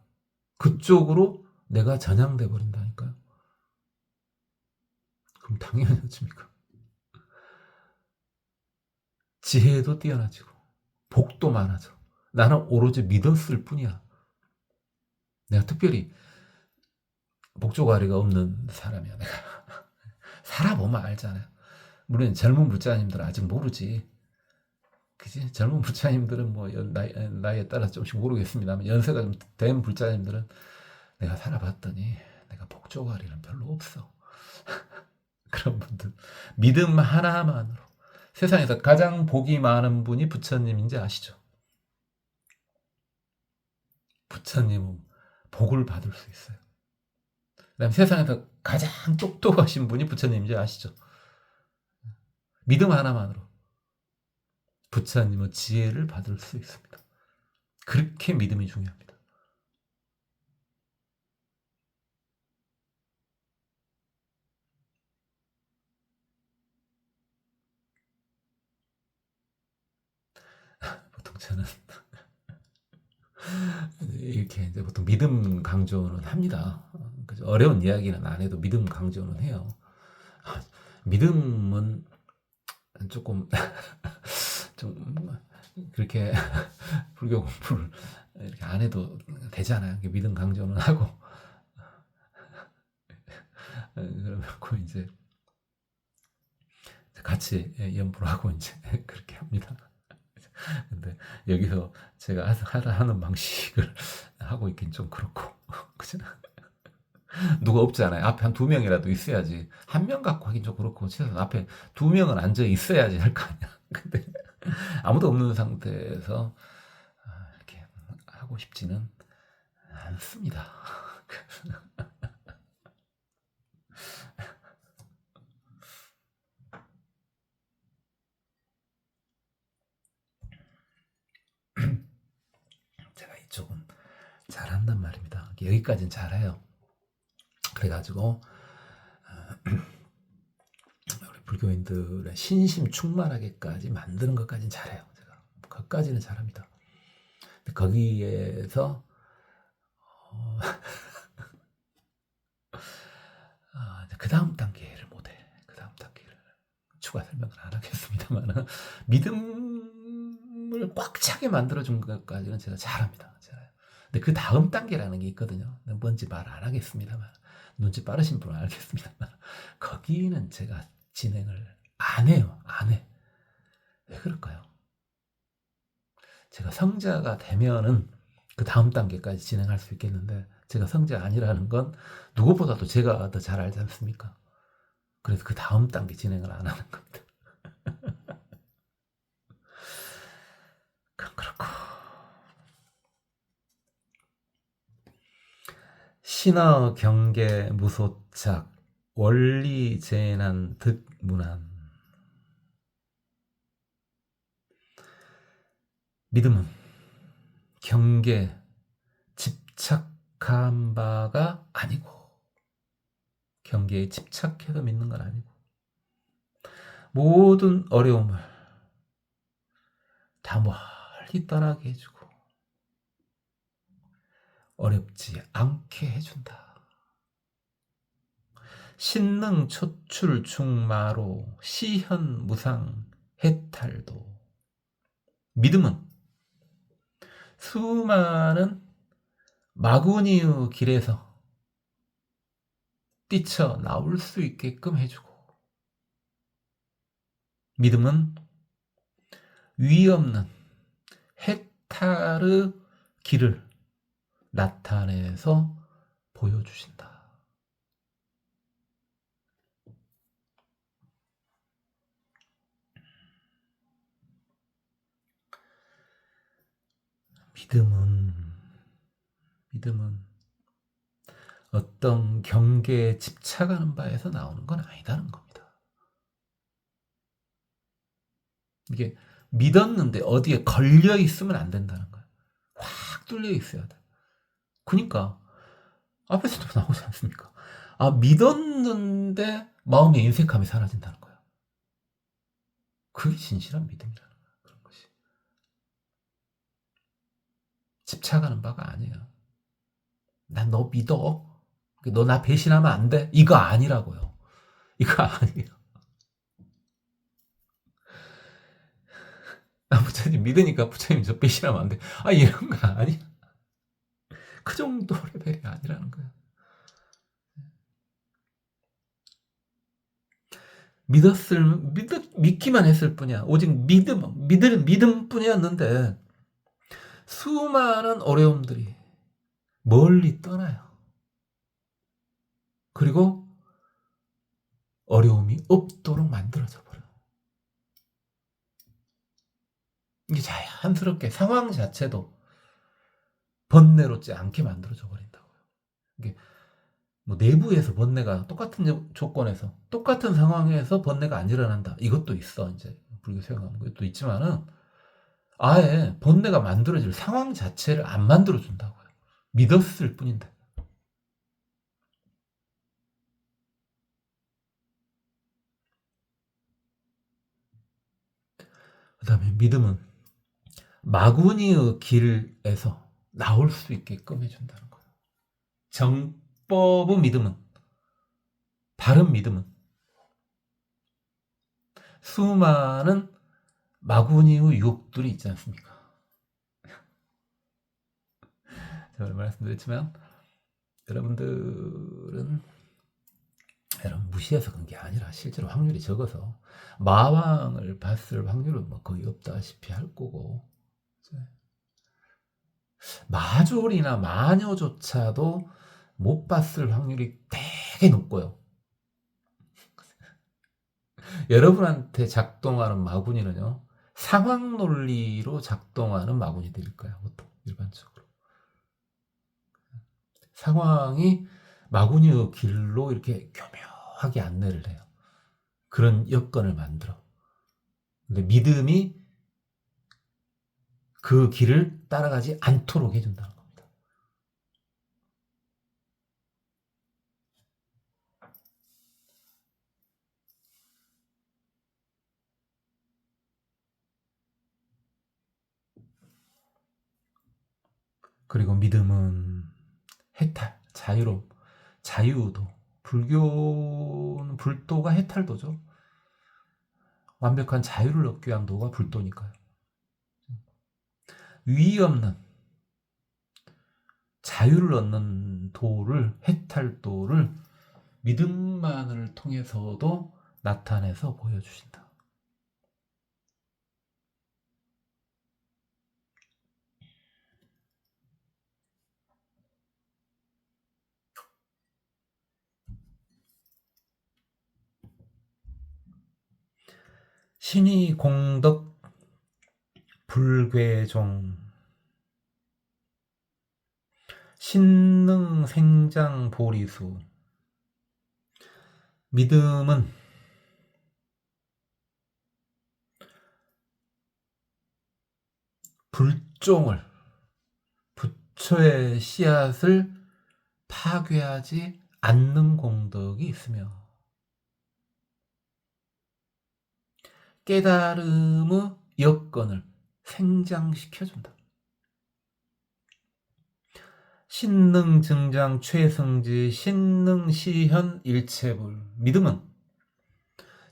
A: 그쪽으로 내가 전향돼 버린다니까요. 그럼 당연히 어습니까? 지혜도 뛰어나지고 복도 많아져. 나는 오로지 믿었을 뿐이야. 내가 특별히 복조가리가 없는 사람이야. 내가 살아보면 알잖아요. 물론 젊은 불자님들은 아직 모르지. 그지? 젊은 불자님들은 뭐 나이에 따라 조금씩 모르겠습니다만 연세가 좀 된 불자님들은 내가 살아봤더니 내가 복조가리는 별로 없어. 그런 분들 믿음 하나만으로 세상에서 가장 복이 많은 분이 부처님인지 아시죠? 부처님은 복을 받을 수 있어요. 그다음 세상에서 가장 똑똑하신 분이 부처님인지 아시죠? 믿음 하나만으로 부처님의 지혜를 받을 수 있습니다. 그렇게 믿음이 중요합니다. 보통 저는 이렇게 이제 보통 믿음 강조는 합니다. 어려운 이야기는 안 해도 믿음 강조는 해요. 믿음은 조금 좀 그렇게 불교 공부를 이렇게 안 해도 되잖아요. 믿음 강조는 하고 그러고 이제 같이 연구를 하고 이제 그렇게 합니다. 근데 여기서 제가 하는 방식을 하고 있긴 좀 그렇고 그죠? 누가 없잖아요. 앞에 한 두 명이라도 있어야지. 한 명 갖고 하긴 좀 그렇고 최소한 앞에 두 명은 앉아 있어야지 할 거 아니야. 근데 아무도 없는 상태에서 이렇게 하고 싶지는 않습니다. 제가 이쪽은 잘한단 말입니다. 여기까지는 잘해요. 그래가지고 우리 불교인들의 신심 충만하게까지 만드는 것까지는 잘해요. 제가 그것까지는 잘합니다. 근데 거기에서 그 다음 단계를 못해. 그 다음 단계를 추가 설명을 안 하겠습니다만 믿음을 꽉 차게 만들어준 것까지는 제가 잘합니다. 근데 그 다음 단계라는 게 있거든요. 뭔지 말 안 하겠습니다만 눈치 빠르신 분은 알겠습니다만 거기는 제가 진행을 안 해요. 안 해. 왜 그럴까요? 제가 성자가 되면은 그 다음 단계까지 진행할 수 있겠는데 제가 성자 아니라는 건 누구보다도 제가 더 잘 알지 않습니까? 그래서 그 다음 단계 진행을 안 하는 겁니다. 그렇고 신어 경계 무소착 원리 재난 득문안 믿음은 경계 집착한 바가 아니고 경계에 집착해서 믿는 건 아니고 모든 어려움을 다 멀리 떠나게 해주고 어렵지 않게 해준다. 신능 초출 충마로 시현 무상 해탈도 믿음은 수많은 마구니의 길에서 뛰쳐나올 수 있게끔 해주고 믿음은 위없는 해탈의 길을 나타내서 보여주신다. 믿음은 어떤 경계에 집착하는 바에서 나오는 건 아니다는 겁니다. 이게 믿었는데 어디에 걸려 있으면 안 된다는 거예요. 확 뚫려 있어야 돼. 그러니까 앞에서도 나오지 않습니까? 믿었는데 마음의 인색함이 사라진다는 거예요. 그게 진실한 믿음이라는 거예요. 그런 것이. 집착하는 바가 아니에요. 난 너 믿어. 너 나 배신하면 안 돼. 이거 아니라고요. 이거 아니에요. 부처님 믿으니까 부처님 저 배신하면 안 돼. 이런 거 아니야. 그 정도 레벨이 아니라는 거예요. 믿기만 했을 뿐이야. 오직 믿음뿐이었는데 수많은 어려움들이 멀리 떠나요. 그리고 어려움이 없도록 만들어져 버려요. 이게 자연스럽게 상황 자체도 번뇌롭지 않게 만들어져 버린다고요. 이게 뭐 내부에서 번뇌가 똑같은 조건에서 똑같은 상황에서 번뇌가 안 일어난다. 이것도 있어. 이제 불교 생각하는 것도 있지만은 아예 번뇌가 만들어질 상황 자체를 안 만들어준다고요. 믿었을 뿐인데. 그 다음에 믿음은 마구니의 길에서 나올 수 있게끔 해준다는 거예요. 정법의 믿음은, 바른 믿음은 수많은 마구니의 유혹들이 있지 않습니까? 제가 말씀드렸지만 여러분 무시해서 그런 게 아니라 실제로 확률이 적어서 마왕을 봤을 확률은 뭐 거의 없다시피 할 거고, 마졸이나 마녀조차도 못 봤을 확률이 되게 높고요. 여러분한테 작동하는 마구니는요, 상황 논리로 작동하는 마구니들일 거예요. 보통 일반적으로 상황이 마구니의 길로 이렇게 교묘하게 안내를 해요. 그런 여건을 만들어. 근데 믿음이 그 길을 따라가지 않도록 해준다는 겁니다. 그리고 믿음은 해탈, 자유로움, 자유도. 불교는 불도가 해탈도죠. 완벽한 자유를 얻기 위한 도가 불도니까요. 위의 없는 자유를 얻는 도를, 해탈도를 믿음만을 통해서도 나타내서 보여주신다. 신이 공덕 불괴종 신능 생장 보리수. 믿음은 불종을, 부처의 씨앗을 파괴하지 않는 공덕이 있으며 깨달음의 여건을 생장시켜준다. 신능 증장 최승지 신능 시현 일체불. 믿음은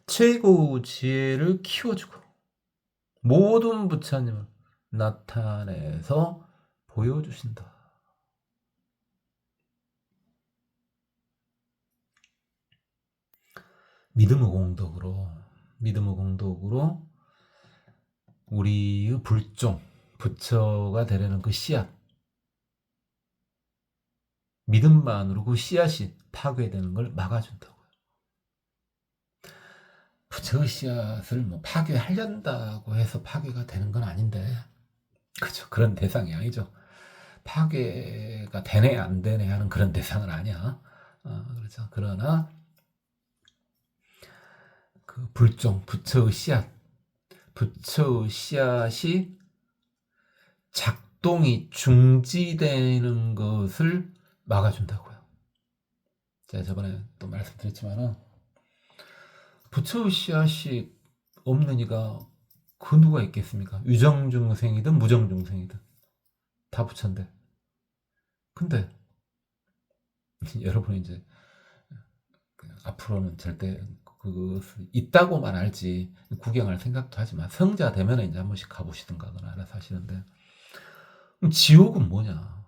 A: 최고 지혜를 키워주고 모든 부처님을 나타내서 보여주신다. 믿음의 공덕으로 우리의 불종, 부처가 되려는 그 씨앗, 믿음만으로 그 씨앗이 파괴되는 걸 막아준다고요. 부처의 씨앗을 파괴하려고 해서 파괴가 되는 건 아닌데, 그죠. 그런 대상이 아니죠. 파괴가 되네 안 되네 하는 그런 대상은 아니야. 그렇죠. 그러나 그 불종, 부처의 씨앗이 작동이 중지되는 것을 막아준다고요. 제가 저번에 또 말씀드렸지만은 부처의 씨앗이 없는 이가 그 누가 있겠습니까? 유정중생이든 무정중생이든 다 부처인데. 근데 여러분이 이제 앞으로는 절대 그것을 있다고만 알지 구경할 생각도 하지만 성자 되면 이제 한 번씩 가보시든가 그러나 알아서 하시는데, 그럼 지옥은 뭐냐?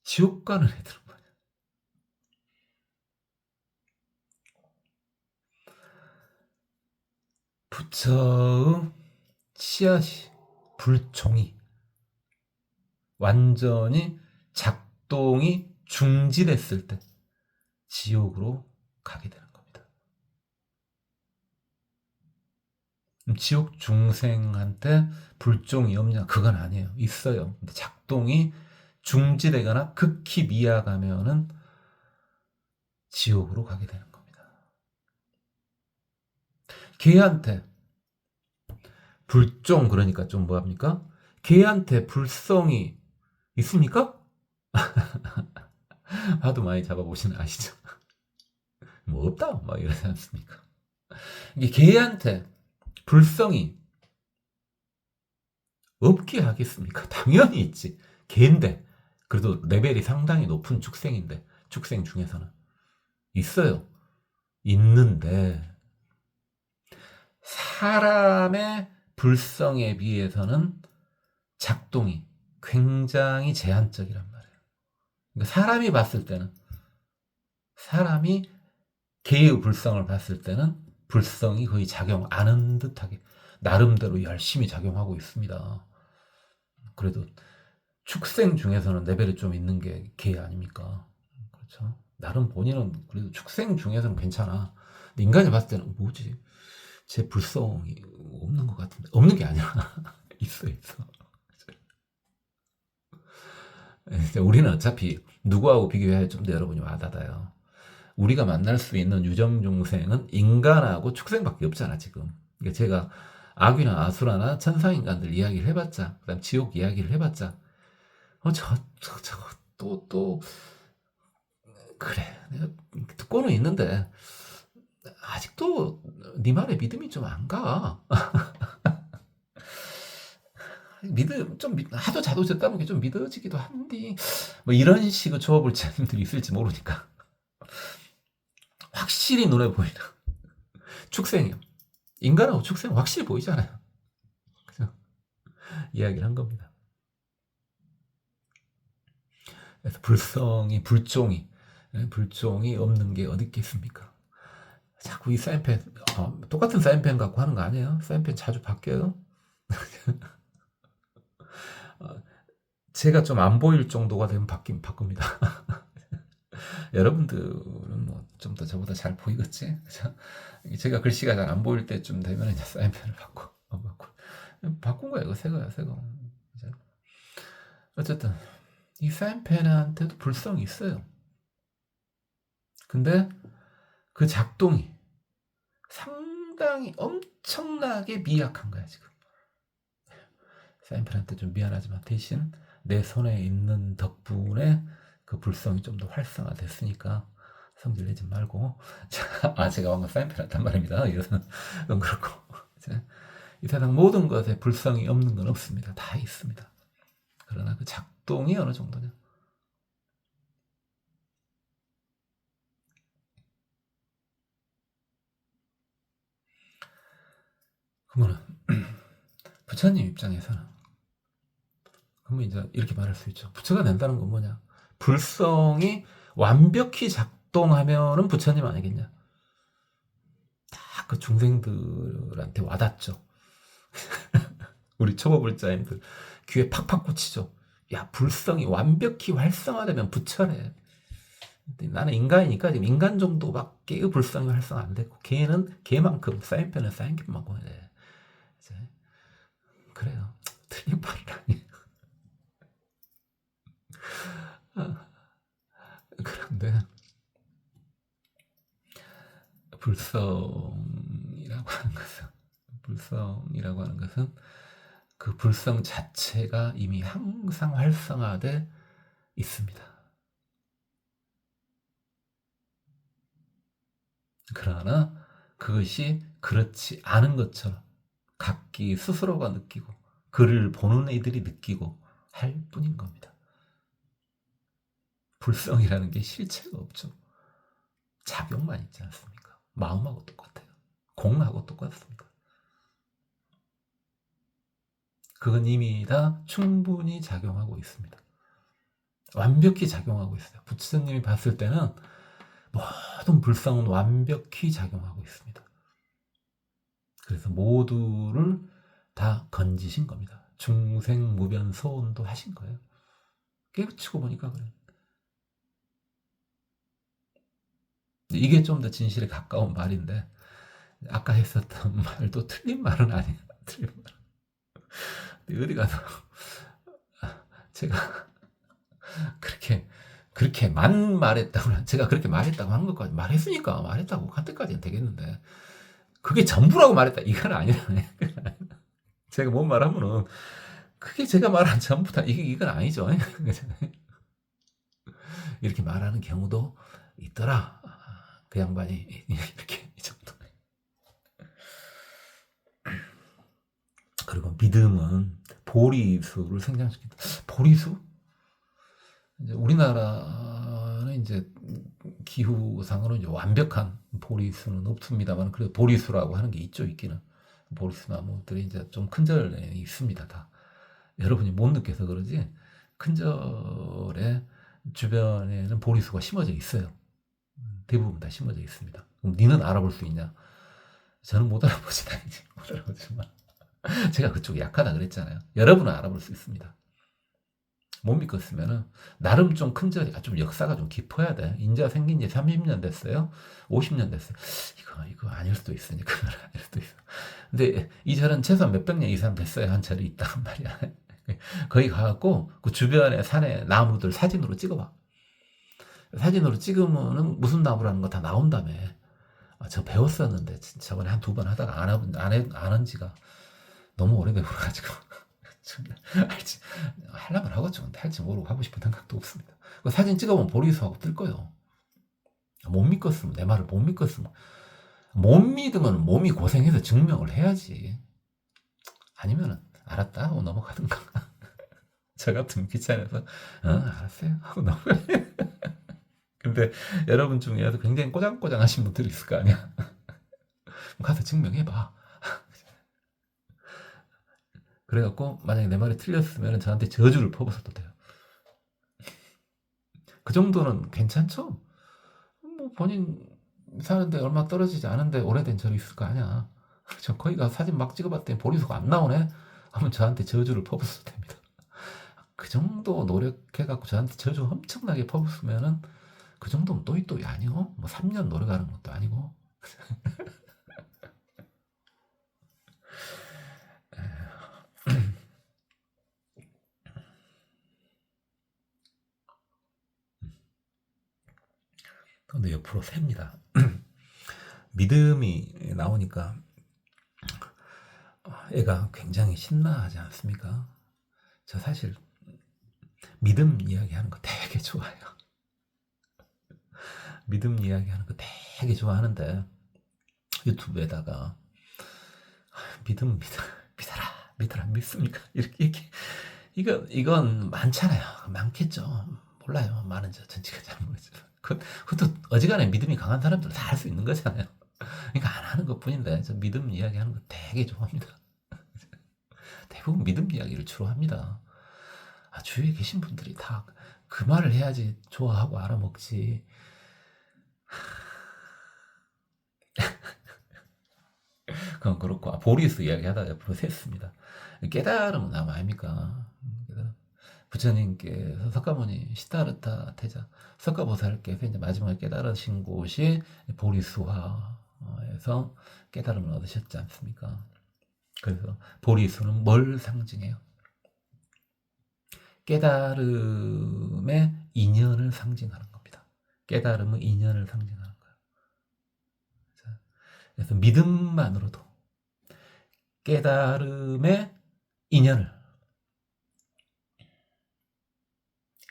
A: 지옥 가는 애들은 뭐냐? 부처의 씨앗이 불종이 완전히 작동이 중지됐을 때 지옥으로 가게 되는 겁니다. 지옥 중생한테 불종이 없냐? 그건 아니에요. 있어요. 근데 작동이 중지되거나 극히 미약하면은 지옥으로 가게 되는 겁니다. 걔한테 불종, 그러니까 좀 뭐합니까? 걔한테 불성이 있습니까? 하도 많이 잡아보시는 아시죠? 뭐 없다 막 이러지 않습니까? 이게 걔한테 불성이 없게 하겠습니까? 당연히 있지. 걔인데 그래도 레벨이 상당히 높은 축생인데, 축생 중에서는 있어요. 있는데 사람의 불성에 비해서는 작동이 굉장히 제한적이란 말이에요. 그러니까 사람이 개의 불성을 봤을 때는 불성이 거의 작용 안 하는 듯하게 나름대로 열심히 작용하고 있습니다. 그래도 축생 중에서는 레벨이 좀 있는 게 개 아닙니까? 그렇죠? 나름 본인은 그래도 축생 중에서는 괜찮아. 근데 인간이 봤을 때는 뭐지? 제 불성이 없는 것 같은데. 없는 게 아니라 있어. 우리는 어차피 누구하고 비교해야 좀 더 여러분이 와닿아요. 우리가 만날 수 있는 유정중생은 인간하고 축생밖에 없잖아 지금. 그러니까 제가 악이나 아수라나 천상인간들 이야기를 해봤자, 그다음 지옥 이야기를 해봤자, 또 그래 내가 듣고는 있는데 아직도 네 말에 믿음이 좀 안 가. 하도 자도 듣다 보니 좀 믿어지기도 한디 뭐 이런 식의 조합을자님들이 있을지 모르니까 확실히 눈에 보이는 축생이요. 인간하고 축생 확실히 보이잖아요. 그래서 이야기를 한 겁니다. 그래서 불종이 없는 게 어디 있겠습니까? 자꾸 이 사인펜 똑같은 사인펜 갖고 하는 거 아니에요? 사인펜 자주 바뀌어요. 제가 좀 안 보일 정도가 되면 바꿉니다. 여러분들은 뭐 좀 더 저보다 잘 보이겠지? 제가 글씨가 잘 안 보일 때쯤 되면 이제 사인펜을 바꾼 거예요. 이거 새 거야. 어쨌든 이 사인펜한테도 불성이 있어요. 근데 그 작동이 상당히 엄청나게 미약한 거야 지금. 사인펜한테 좀 미안하지만 대신 내 손에 있는 덕분에 그 불성이 좀 더 활성화됐으니까 성질 내지 말고. 제가 방금 사인펜한테 한 말입니다. 이거는 그렇고 이 세상 모든 것에 불성이 없는 건 없습니다. 다 있습니다. 그러나 그 작동이 어느 정도냐. 그러면 부처님 입장에서는 그러면 이제 이렇게 말할 수 있죠. 부처가 낸다는 건 뭐냐? 불성이 완벽히 작동하면은 부처님 아니겠냐? 딱 그 중생들한테 와닿죠. 우리 초보불자님들 귀에 팍팍 꽂히죠. 야, 불성이 완벽히 활성화되면 부처래. 나는 인간이니까 지금 인간 정도밖에 불성이 활성화 안 됐고, 걔는 걔만큼 사인펜은 사인펜만큼 해. 그래요. 틀린 말은 아니에요. 그런데 불성이라고 하는 것은 그 불성 자체가 이미 항상 활성화돼 있습니다. 그러나 그것이 그렇지 않은 것처럼 각기 스스로가 느끼고 그를 보는 이들이 느끼고 할 뿐인 겁니다. 불성이라는 게 실체가 없죠. 작용만 있지 않습니까? 마음하고 똑같아요. 공하고 똑같습니다. 그건 이미 다 충분히 작용하고 있습니다. 완벽히 작용하고 있어요. 부처님이 봤을 때는 모든 불성은 완벽히 작용하고 있습니다. 그래서 모두를 다 건지신 겁니다. 중생무변소원도 하신 거예요. 깨우치고 보니까 그래요. 이게 좀 더 진실에 가까운 말인데 아까 했었던 말도 틀린 말은 아니에요. 틀린 말. 어디 가서 제가 그렇게만 말했다고 제가 그렇게 말했다고 하는 것까지 말했으니까 말했다고 할 때까지는 되겠는데 그게 전부라고 말했다 이건 아니라네. 제가 뭔 말하면은 그게 제가 말한 전부다 이건 아니죠. 이렇게 말하는 경우도 있더라. 그 양반이 이렇게 이 정도. 그리고 믿음은 보리수를 생장시킨다. 보리수? 이제 우리나라는 이제 기후상으로 이제 완벽한 보리수는 없습니다만 그래도 보리수라고 하는 게 있죠. 있기는 보리수 나무들이 이제 좀 큰 절에 있습니다. 다 여러분이 못 느껴서 그러지 큰 절에 주변에는 보리수가 심어져 있어요. 대부분 다 심어져 있습니다. 그럼 니는 알아볼 수 있냐? 저는 못 알아보지 당연히 못 알아보지만 제가 그쪽이 약하다 그랬잖아요. 여러분은 알아볼 수 있습니다. 못 믿겠으면은 나름 좀 큰 절이 좀 역사가 좀 깊어야 돼. 인자 생긴 지 30년 됐어요. 50년 됐어요. 이거 아닐 수도 있으니까 아닐 수도 있어. 근데 이 절은 최소한 몇백 년 이상 됐어야 한 절이 있단 말이야. 거기 가갖고 그 주변에 산에 나무들 사진으로 찍어봐. 사진으로 찍으면은 무슨 나무라는 거 다 나온다며. 저 배웠었는데 저번에 한 두 번 하다가 안 한 지가 너무 오래돼가지고 할지 하려면 하겠죠. 근데 할지 모르고 하고 싶은 생각도 없습니다. 그 사진 찍어보면 보리수하고 뜰 거예요. 못 믿겠으면 내 말을 못 믿겠으면 못 믿으면 몸이 고생해서 증명을 해야지. 아니면은 알았다 하고 넘어가든가. 저 같으면 귀찮아서 알았어요 하고 넘어가. 근데 여러분 중에도 굉장히 꼬장꼬장 하신 분들이 있을 거 아니야. 가서 증명해봐. 그래갖고 만약에 내 말이 틀렸으면 저한테 저주를 퍼붓어도 돼요. 그 정도는 괜찮죠? 뭐 본인 사는데 얼마 떨어지지 않은데 오래된 절이 있을 거 아니야. 저 거기 가서 사진 막 찍어봤더니 보리수가 안 나오네? 하면 저한테 저주를 퍼붓어도 됩니다. 그 정도 노력해갖고 저한테 저주 엄청나게 퍼붓으면은 그 정도면 또이 아니고 뭐 3년 노력하는 것도 아니고 근데 옆으로 셉니다. 믿음이 나오니까 애가 굉장히 신나하지 않습니까? 저 사실 믿음 이야기하는 거 되게 좋아해요. 믿음 이야기하는 거 되게 좋아하는데 유튜브에다가 믿어라 믿습니까? 이렇게 이건 많잖아요. 많겠죠. 몰라요. 많은지 전체가 잘 모르지만 그것도 어지간해 믿음이 강한 사람들은 다 할 수 있는 거잖아요. 그러니까 안 하는 것뿐인데 저 믿음 이야기하는 거 되게 좋아합니다. 대부분 믿음 이야기를 주로 합니다. 주위에 계신 분들이 다 그 말을 해야지 좋아하고 알아먹지. 그건 그렇고 보리수 이야기하다가 옆으로 샜습니다. 깨달음은 아닙니까? 부처님께서 석가모니 시타르타 태자 석가보살께서 이제 마지막에 깨달으신 곳이 보리수화에서 깨달음을 얻으셨지 않습니까? 그래서 보리수는 뭘 상징해요? 깨달음의 인연을 상징하는 겁니다. 깨달음은 인연을 상징하는 거예요. 그래서 믿음만으로도 깨달음의 인연을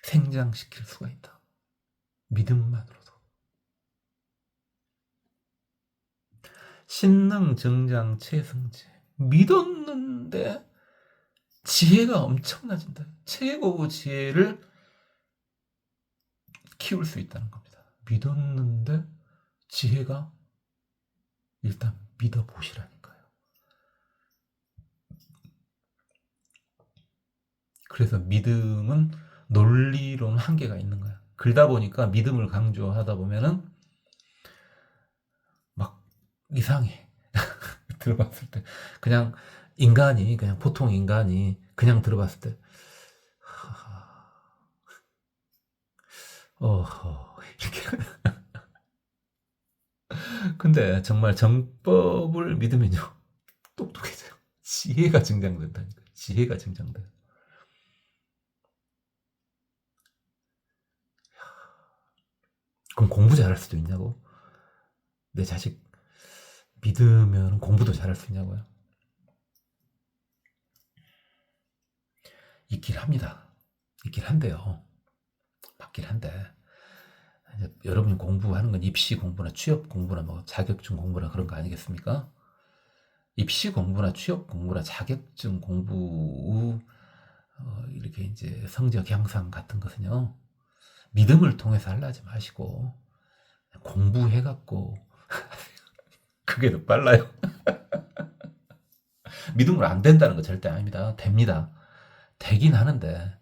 A: 생장시킬 수가 있다. 믿음만으로도. 신능 증장 최승제. 믿었는데 지혜가 엄청나진다. 최고의 지혜를 키울 수 있다는 겁니다. 믿었는데 지혜가 일단 믿어보시라니까요. 그래서 믿음은 논리로는 한계가 있는 거야. 글다 보니까 믿음을 강조하다 보면은 막 이상해. 들어봤을 때 그냥 인간이 그냥 보통 인간이 그냥 들어봤을 때 이렇게 근데 정말 정법을 믿으면요 똑똑해져요. 지혜가 증장된다니까. 지혜가 증장돼요. 그럼 공부 잘할 수도 있냐고? 내 자식 믿으면 공부도 잘할 수 있냐고요? 있긴 합니다. 있긴 한데요. 맞긴 한데 이제 여러분이 공부하는 건 입시 공부나 취업 공부나 뭐 자격증 공부나 그런 거 아니겠습니까? 입시 공부나 취업 공부나 자격증 공부 이렇게 이제 성적 향상 같은 것은요 믿음을 통해서 하려지 마시고 공부해갖고 그게 더 빨라요. 믿음으로 안 된다는 거 절대 아닙니다. 됩니다. 되긴 하는데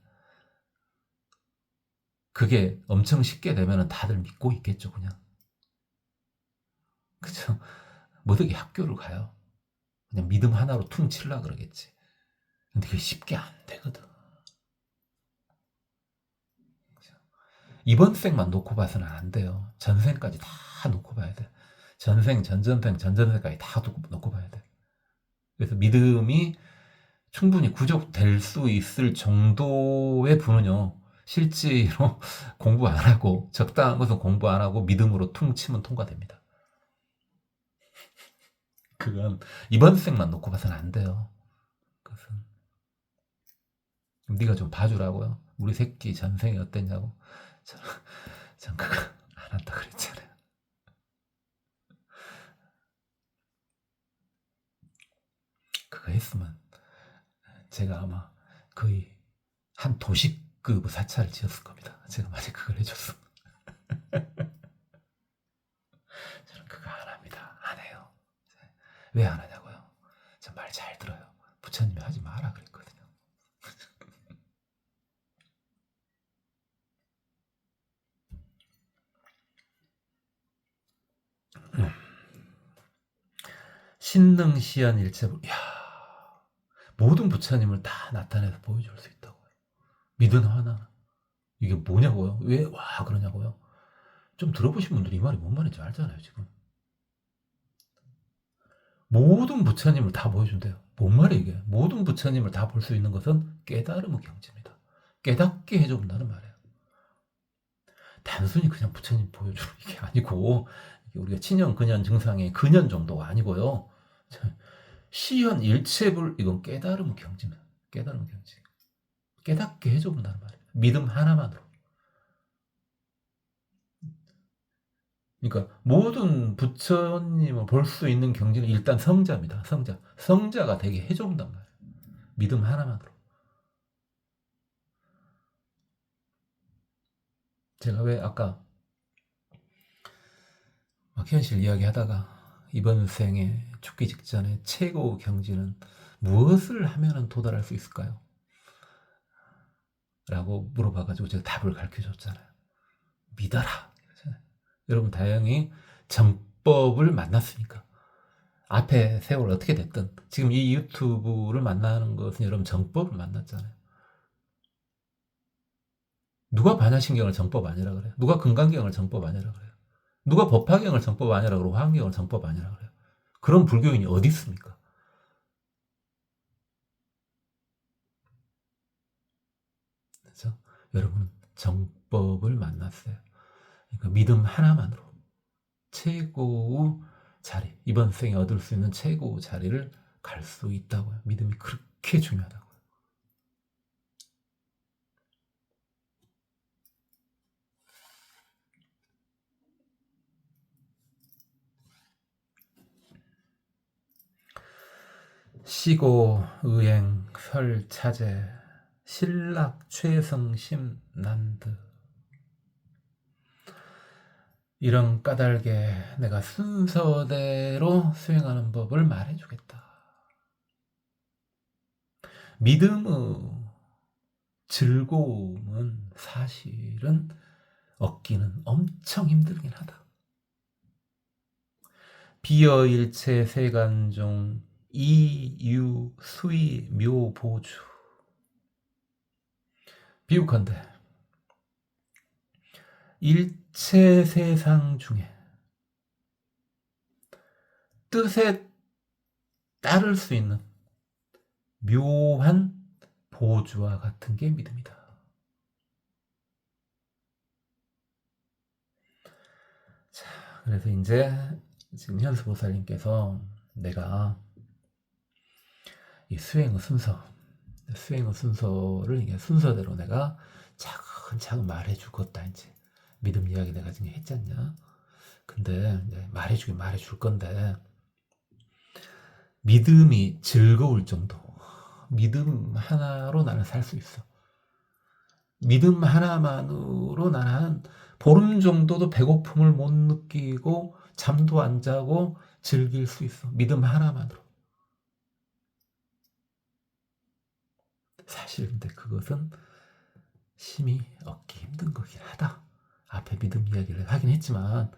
A: 그게 엄청 쉽게 되면 다들 믿고 있겠죠, 그냥. 그죠? 뭐든지 학교를 가요. 그냥 믿음 하나로 퉁 칠라 그러겠지. 근데 그게 쉽게 안 되거든. 그죠? 이번 생만 놓고 봐서는 안 돼요. 전생까지 다 놓고 봐야 돼. 전생, 전전생, 전전생까지 다 놓고 봐야 돼. 그래서 믿음이 충분히 구족될 수 있을 정도의 분은요, 실제로 공부 안 하고, 적당한 것은 공부 안 하고 믿음으로 퉁 치면 통과됩니다. 그건 이번 생만 놓고 봐서는 안 돼요. 그것은. 네가 좀 봐주라고요. 우리 새끼 전생이 어땠냐고. 전 그거 안 한다 그랬잖아요. 그거 했으면 제가 아마 거의 한 도시급 사찰을 지었을 겁니다. 제가 만약 그걸 해줬으면. 저는 그거 안 합니다. 안 해요. 왜 안 하냐고요? 저 말 잘 들어요. 부처님이 하지 마라 그랬거든요. 신능시한 일체불. 야, 모든 부처님을 다 나타내서 보여줄 수 있다고요. 믿은 하나. 이게 뭐냐고요? 왜 와 그러냐고요? 좀 들어보신 분들이 이 말이 뭔 말인지 알잖아요, 지금. 모든 부처님을 다 보여준대요. 뭔 말이에요, 이게? 모든 부처님을 다 볼 수 있는 것은 깨달음의 경지입니다. 깨닫게 해준다는 말이에요. 단순히 그냥 부처님 보여주는 게 아니고, 우리가 친연, 근연 증상의 근연 정도가 아니고요. 시현, 일체불, 이건 깨달음의 경지입니다. 깨달음의 경지. 깨닫게 해줘본다는 말이에요. 믿음 하나만으로. 그러니까 모든 부처님을 볼 수 있는 경지는 일단 성자입니다. 성자. 성자가 되게 해줘본단 말이에요. 믿음 하나만으로. 제가 왜 아까 막 현실 이야기 하다가 이번 생에 죽기 직전에 최고 경지는 무엇을 하면 도달할 수 있을까요? 라고 물어봐가지고 제가 답을 가르쳐 줬잖아요. 믿어라. 여러분 다행히 정법을 만났으니까. 앞에 세월 어떻게 됐든 지금 이 유튜브를 만나는 것은 여러분 정법을 만났잖아요. 누가 반야신경을 정법 아니라 그래요? 누가 금강경을 정법 아니라 그래요? 누가 법화경을 정법 아니라 그러고 화엄경을 정법 아니라 그래요? 그런 불교인이 어디 있습니까? 여러분 정법을 만났어요. 그러니까 믿음 하나만으로 최고의 자리, 이번 생에 얻을 수 있는 최고의 자리를 갈 수 있다고요. 믿음이 그렇게 중요하다고요. 시고 의행 펼차제 신락 최성심 난드. 이런 까닭에 내가 순서대로 수행하는 법을 말해주겠다. 믿음의 즐거움은 사실은 얻기는 엄청 힘들긴 하다. 비어일체 세간중 이유 수위 묘보주. 비유컨대 일체 세상 중에 뜻에 따를 수 있는 묘한 보주와 같은 게 믿음이다. 자, 그래서 이제 지금 현수보살님께서 내가 이 수행의 순서를 이게 순서대로 내가 차근차근 말해줄 것다. 이제 믿음 이야기 내가 지금 했잖냐. 근데 이제 말해줄 건데 믿음이 즐거울 정도, 믿음 하나로 나는 살 수 있어. 믿음 하나만으로 나는 한 보름 정도도 배고픔을 못 느끼고 잠도 안 자고 즐길 수 있어. 믿음 하나만으로. 사실 근데 그것은 심히 얻기 힘든 거긴 하다. 앞에 믿음 이야기를 하긴 했지만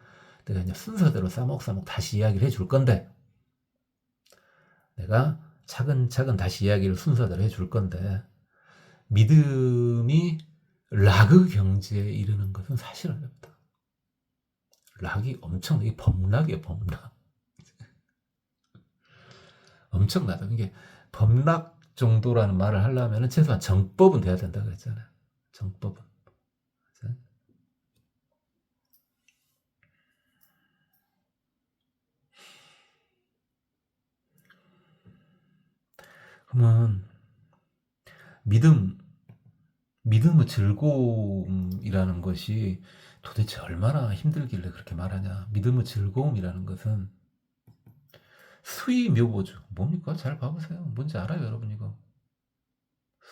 A: 내가 이제 순서대로 싸먹싸먹 다시 이야기를 해줄 건데, 내가 차근차근 다시 이야기를 순서대로 해줄 건데, 믿음이 락의 경지에 이르는 것은 사실 어렵다. 락이 엄청나게 범락이에요, 범락. 엄청나다. 이게 범락 정도라는 말을 하려면 최소한 정법은 돼야 된다고 했잖아요. 정법은. 그러면 믿음의 즐거움이라는 것이 도대체 얼마나 힘들길래 그렇게 말하냐. 믿음의 즐거움이라는 것은 수위묘보주. 뭡니까? 잘 봐보세요. 뭔지 알아요, 여러분 이거?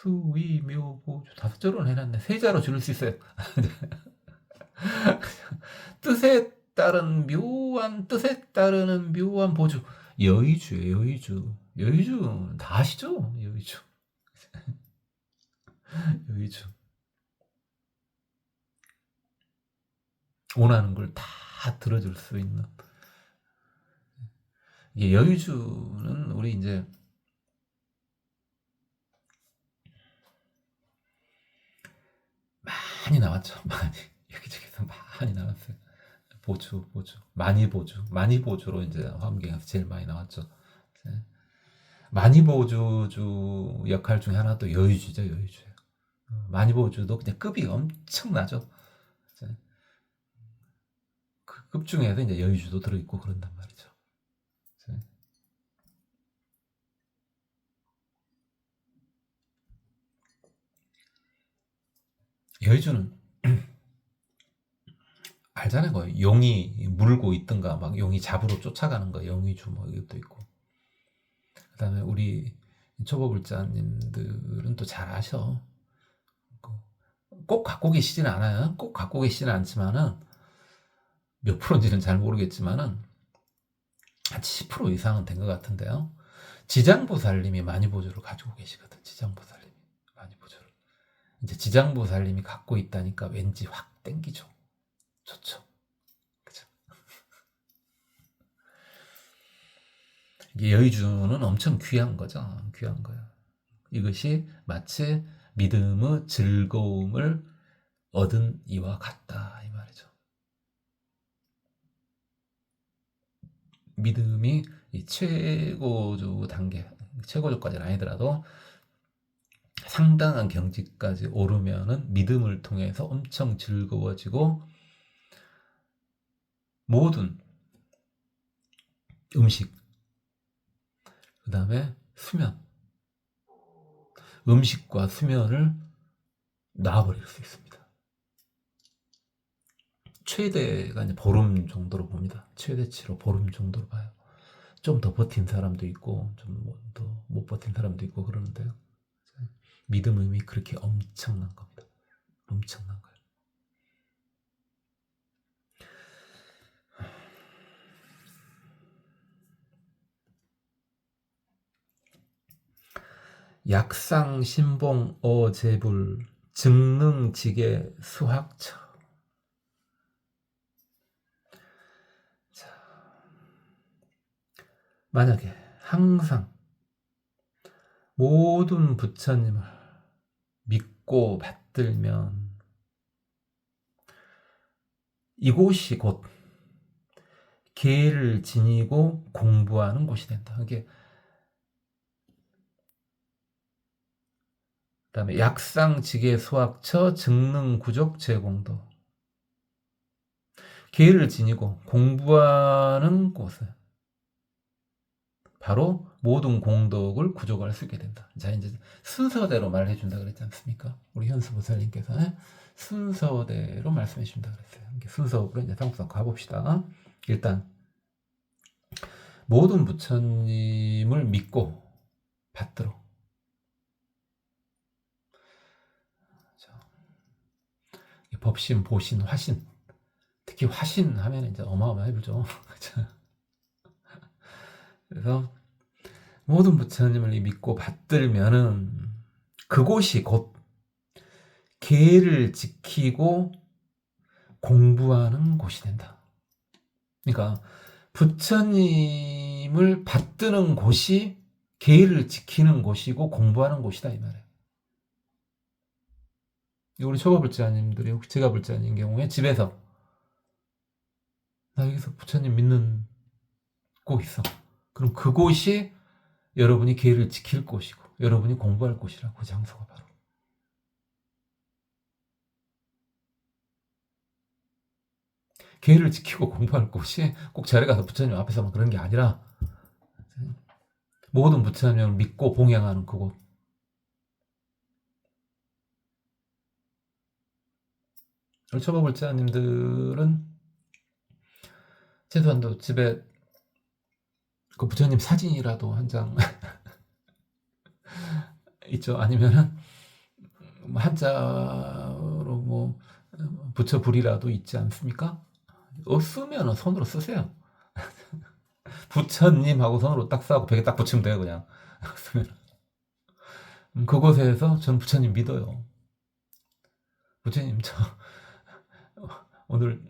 A: 수위묘보주. 5자로는 해놨네. 3자로 줄일 수 있어요. 뜻에 따르는 묘한 보주. 여의주예요, 여의주. 여의주 다 아시죠? 여의주. 여의주. 원하는 걸 다 들어줄 수 있는. 이게 여의주는 우리 이제 많이 나왔죠. 많이. 여기저기서 많이 나왔어요. 보주. 많이 보주로 이제 화엄경에서 제일 많이 나왔죠. 많이 보주주 역할 중에 하나도 여의주죠, 여의주. 많이 보주도 그냥 급이 엄청나죠. 그 급 중에서 이제 여의주도 들어있고 그런단 말이죠. 여의주는 알잖아요. 뭐 용이 물고 있든가 막 용이 잡으러 쫓아가는 거 용의주 뭐 이것도 있고. 그다음에 우리 초보불자님들은 또 잘 아셔. 꼭 갖고 계시지는 않아요. 꼭 갖고 계시지는 않지만은 몇 프로인지는 잘 모르겠지만은 한 70% 이상은 된 것 같은데요. 지장보살님이 많이 보조를 가지고 계시거든. 지장보살님이 많이 보조를. 이제 지장보살님이 갖고 있다니까 왠지 확 땡기죠. 좋죠. 그죠? 이게 여의주는 엄청 귀한 거죠. 귀한 거예요. 이것이 마치 믿음의 즐거움을 얻은 이와 같다 이 말이죠. 믿음이 이 최고조 단계, 최고조까지는 아니더라도 상당한 경지까지 오르면은 믿음을 통해서 엄청 즐거워지고 모든 음식, 그 다음에 수면, 음식과 수면을 놔버릴 수 있습니다. 최대가 이제 보름 정도로 봅니다. 최대치로 보름 정도로 봐요. 좀 더 버틴 사람도 있고 좀 더 못 버틴 사람도 있고 그러는데요. 믿음의 힘이 그렇게 엄청난 겁니다. 엄청난 거예요. 약상 신봉 어제불 증능지계 수학처. 자, 만약에 항상 모든 부처님을 믿고 받들면 이곳이 곧 계를 지니고 공부하는 곳이 된다. 이게 그다음에 약상지계 수학처 증능구족 제공도. 계를 지니고 공부하는 곳은 바로 모든 공덕을 구족할 수 있게 된다. 자, 이제 순서대로 말해 준다 그랬지 않습니까? 우리 현수보살님께서 순서대로 말씀해 준다 그랬어요. 순서로 이제 상수상 가봅시다. 일단 모든 부처님을 믿고 받들어. 법신, 보신, 화신. 특히 화신 하면 이제 어마어마해보죠. 그래서 모든 부처님을 믿고 받들면은 그곳이 곧 계를 지키고 공부하는 곳이 된다. 그러니까 부처님을 받드는 곳이 계를 지키는 곳이고 공부하는 곳이다 이 말이에요. 우리 초보불자님들이 혹시 제가 불자님 경우에 집에서 나 여기서 부처님 믿는 곳 있어. 그럼 그곳이 여러분이 계를 지킬 곳이고 여러분이 공부할 곳이라고 그 장소가 바로. 계를 지키고 공부할 곳이 꼭 절에 가서 부처님 앞에서만 그런 게 아니라 모든 부처님을 믿고 봉양하는 그곳. 우리 초보불자님들은 최소한도 집에 그 부처님 사진이라도 한 장 있죠. 아니면은 한자로 뭐 부처불이라도 있지 않습니까? 없으면 손으로 쓰세요. 부처님 하고 손으로 딱 싸고 벽에 딱 붙이면 돼요, 그냥. 그곳에서 전 부처님 믿어요. 부처님, 저 오늘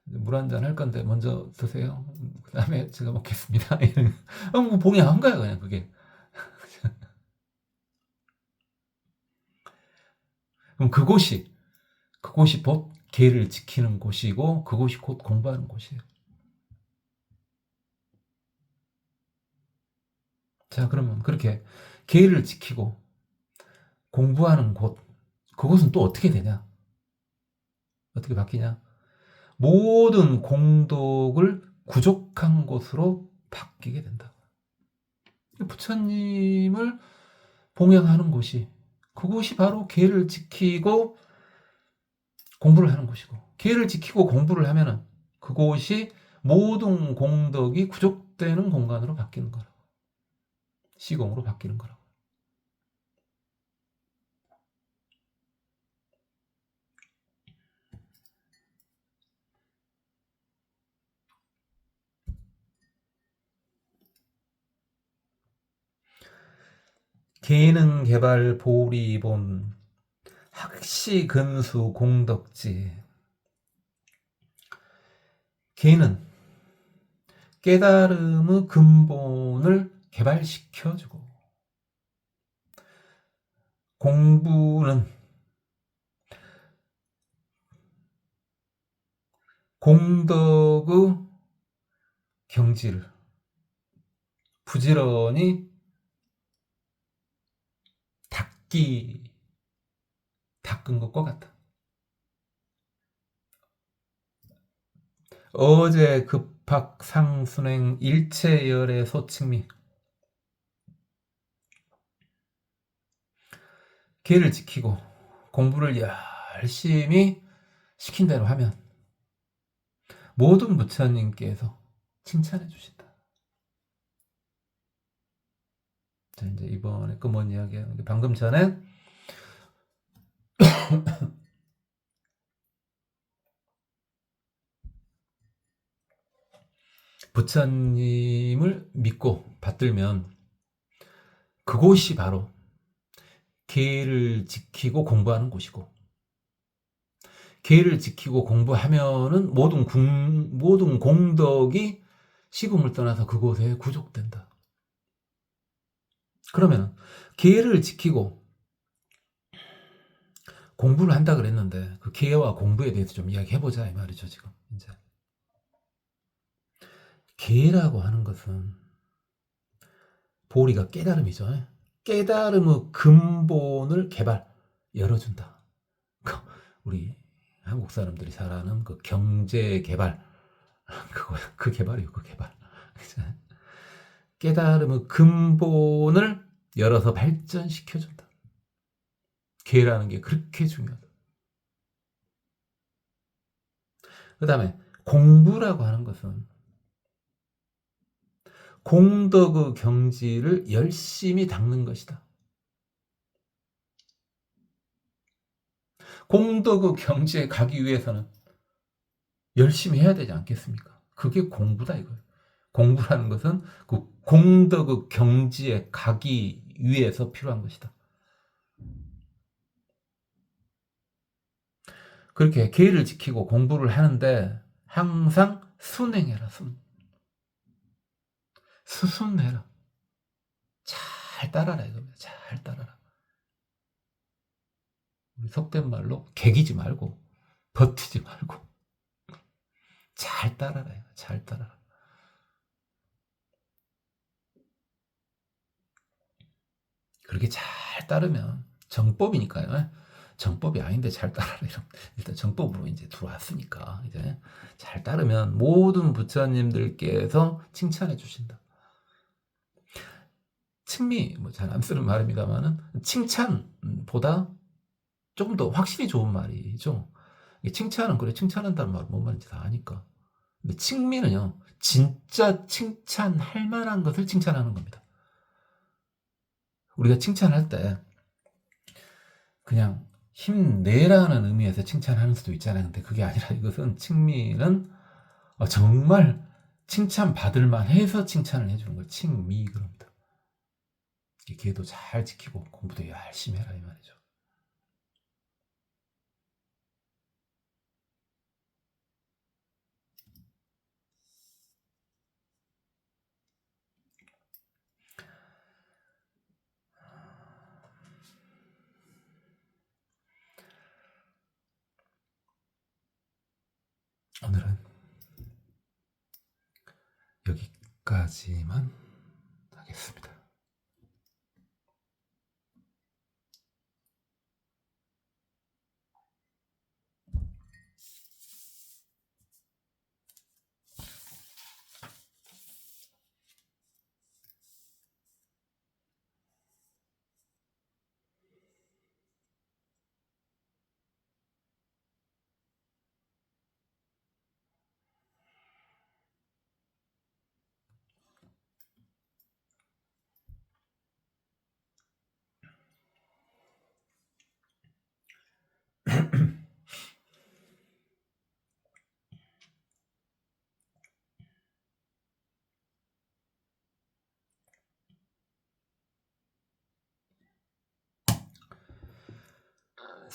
A: 물 한잔 할 건데 먼저 드세요. 그 다음에 제가 먹겠습니다. 뭐 봉양한 거야, 그냥 그게. 그럼 그곳이 곧 계를 지키는 곳이고 그곳이 곧 공부하는 곳이에요. 자, 그러면 그렇게 계를 지키고 공부하는 곳, 그곳은 또 어떻게 되냐? 어떻게 바뀌냐? 모든 공덕을 구족한 곳으로 바뀌게 된다. 부처님을 봉양하는 곳이, 그곳이 바로 계를 지키고 공부를 하는 곳이고, 계를 지키고 공부를 하면은 그곳이 모든 공덕이 구족되는 공간으로 바뀌는 거라고. 시공으로 바뀌는 거라고. 계능 개발 보리본 학시 근수 공덕지. 계는 깨달음의 근본을 개발시켜주고, 공부는 공덕의 경지를 부지런히 악기 닦은 것과 같다. 어제 급학 상순행 일체열의 소칭미. 계를 지키고 공부를 열심히 시킨 대로 하면 모든 부처님께서 칭찬해 주신다. 자, 이제 이번에 뭔 이야기하는 게 방금 전에 부처님을 믿고 받들면 그곳이 바로 계를 지키고 공부하는 곳이고, 계를 지키고 공부하면은 모든 공덕이 시궁을 떠나서 그곳에 구족된다. 그러면 계를 지키고 공부를 한다 그랬는데 그 계와 공부에 대해서 좀 이야기해보자 이 말이죠. 지금 이제 계라고 하는 것은 보리가 깨달음이죠. 깨달음의 근본을 열어준다. 우리 한국 사람들이 잘 아는 그 경제 개발, 그 개발이요, 그 개발. 깨달음의 근본을 열어서 발전시켜준다. 계라는 게 그렇게 중요하다. 그 다음에 공부라고 하는 것은 공덕의 경지를 열심히 닦는 것이다. 공덕의 경지에 가기 위해서는 열심히 해야 되지 않겠습니까? 그게 공부다 이거예요. 공부라는 것은 그 공덕의 경지에 가기 위해서 필요한 것이다. 그렇게 계를 지키고 공부를 하는데 항상 순행해라. 수순해라. 잘 따라라 이겁니다. 잘 따라라. 우리 속된 말로 개기지 말고 버티지 말고 잘 따라라. 잘 따라라. 그렇게 잘 따르면 정법이니까요. 정법이 아닌데 잘 따라라. 일단 정법으로 이제 들어왔으니까 이제 잘 따르면 모든 부처님들께서 칭찬해 주신다. 칭미 잘 안 쓰는 말입니다만은 칭찬보다 조금 더 확실히 좋은 말이죠. 칭찬은 그래 칭찬한다는 말은 뭔 말인지 다 아니까. 근데 칭미는요 진짜 칭찬할 만한 것을 칭찬하는 겁니다. 우리가 칭찬할 때 그냥 힘내라는 의미에서 칭찬하는 수도 있잖아요. 근데 그게 아니라 이것은 칭미는 정말 칭찬받을 만해서 칭찬을 해주는 걸 칭미 그럽니다. 계도 잘 지키고 공부도 열심히 해라 이 말이죠. 오늘은 여기까지만 하겠습니다.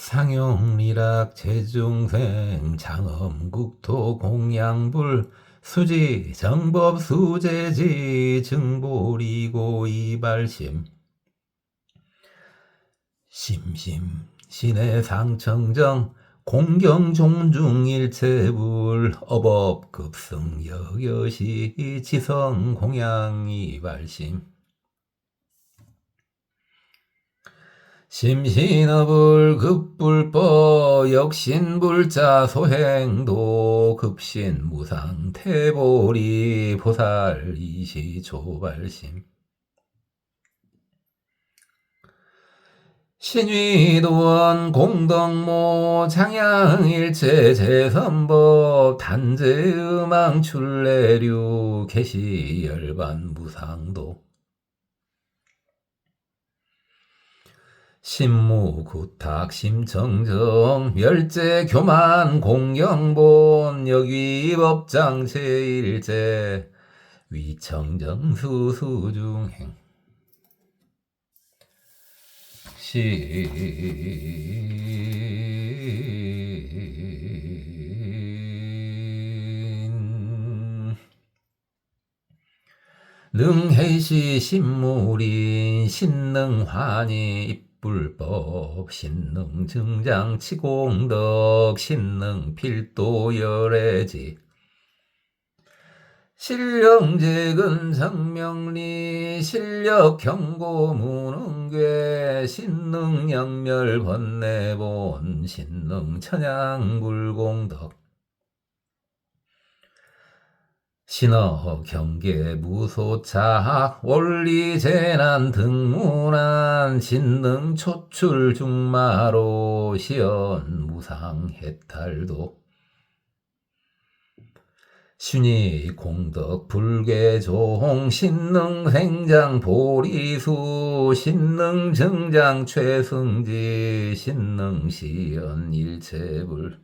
A: 상용리락 제중생 장엄국토 공양불 수지 정법 수제지 증보리고 이발심 심심 신의 상청정 공경 종중 일체불 어법 급승 여여시 지성 공양 이발심 심신업을 급불법 역신불자 소행도 급신무상 태보리 보살 이시조발심 신위도원 공덕모 장양일체 제선법 단제음왕 출래류 계시열반 무상도 신무구탁 심정정 멸제교만 공경본 여기법장 제일제 위청정수수중행 능해시 신물인 신능환이 입불법 신능증장 치공덕 신능필도열애지 실령재근 정명리 실력경고무능괴 신능영멸 번뇌본 신능천양불공덕 신어경계 무소착 원리재난 등문안 신능초출 중마로 시연 무상해탈도 신이 공덕 불계종 신능생장 보리수 신능증장 최승지 신능시연 일체불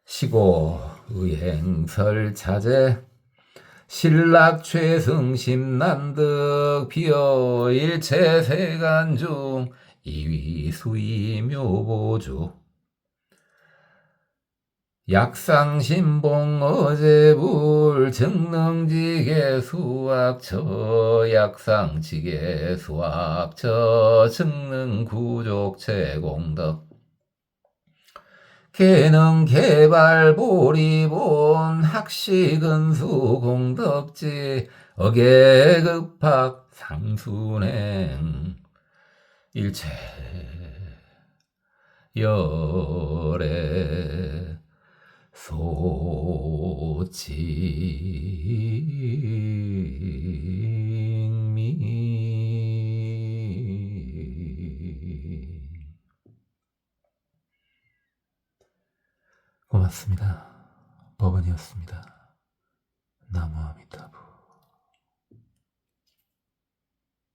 A: 시고 의행설차제 신락 최승심난득 비어 일체세간중 이위수이묘보주 약상신봉 어제불 증능지계 수학처 약상지계 수학처 증능구족체 공덕 개능개발 보리본 학식은수 공덕지 어계급학 상순행 일체 열애 소칭미 고맙습니다. 법원이었습니다. 나무아미타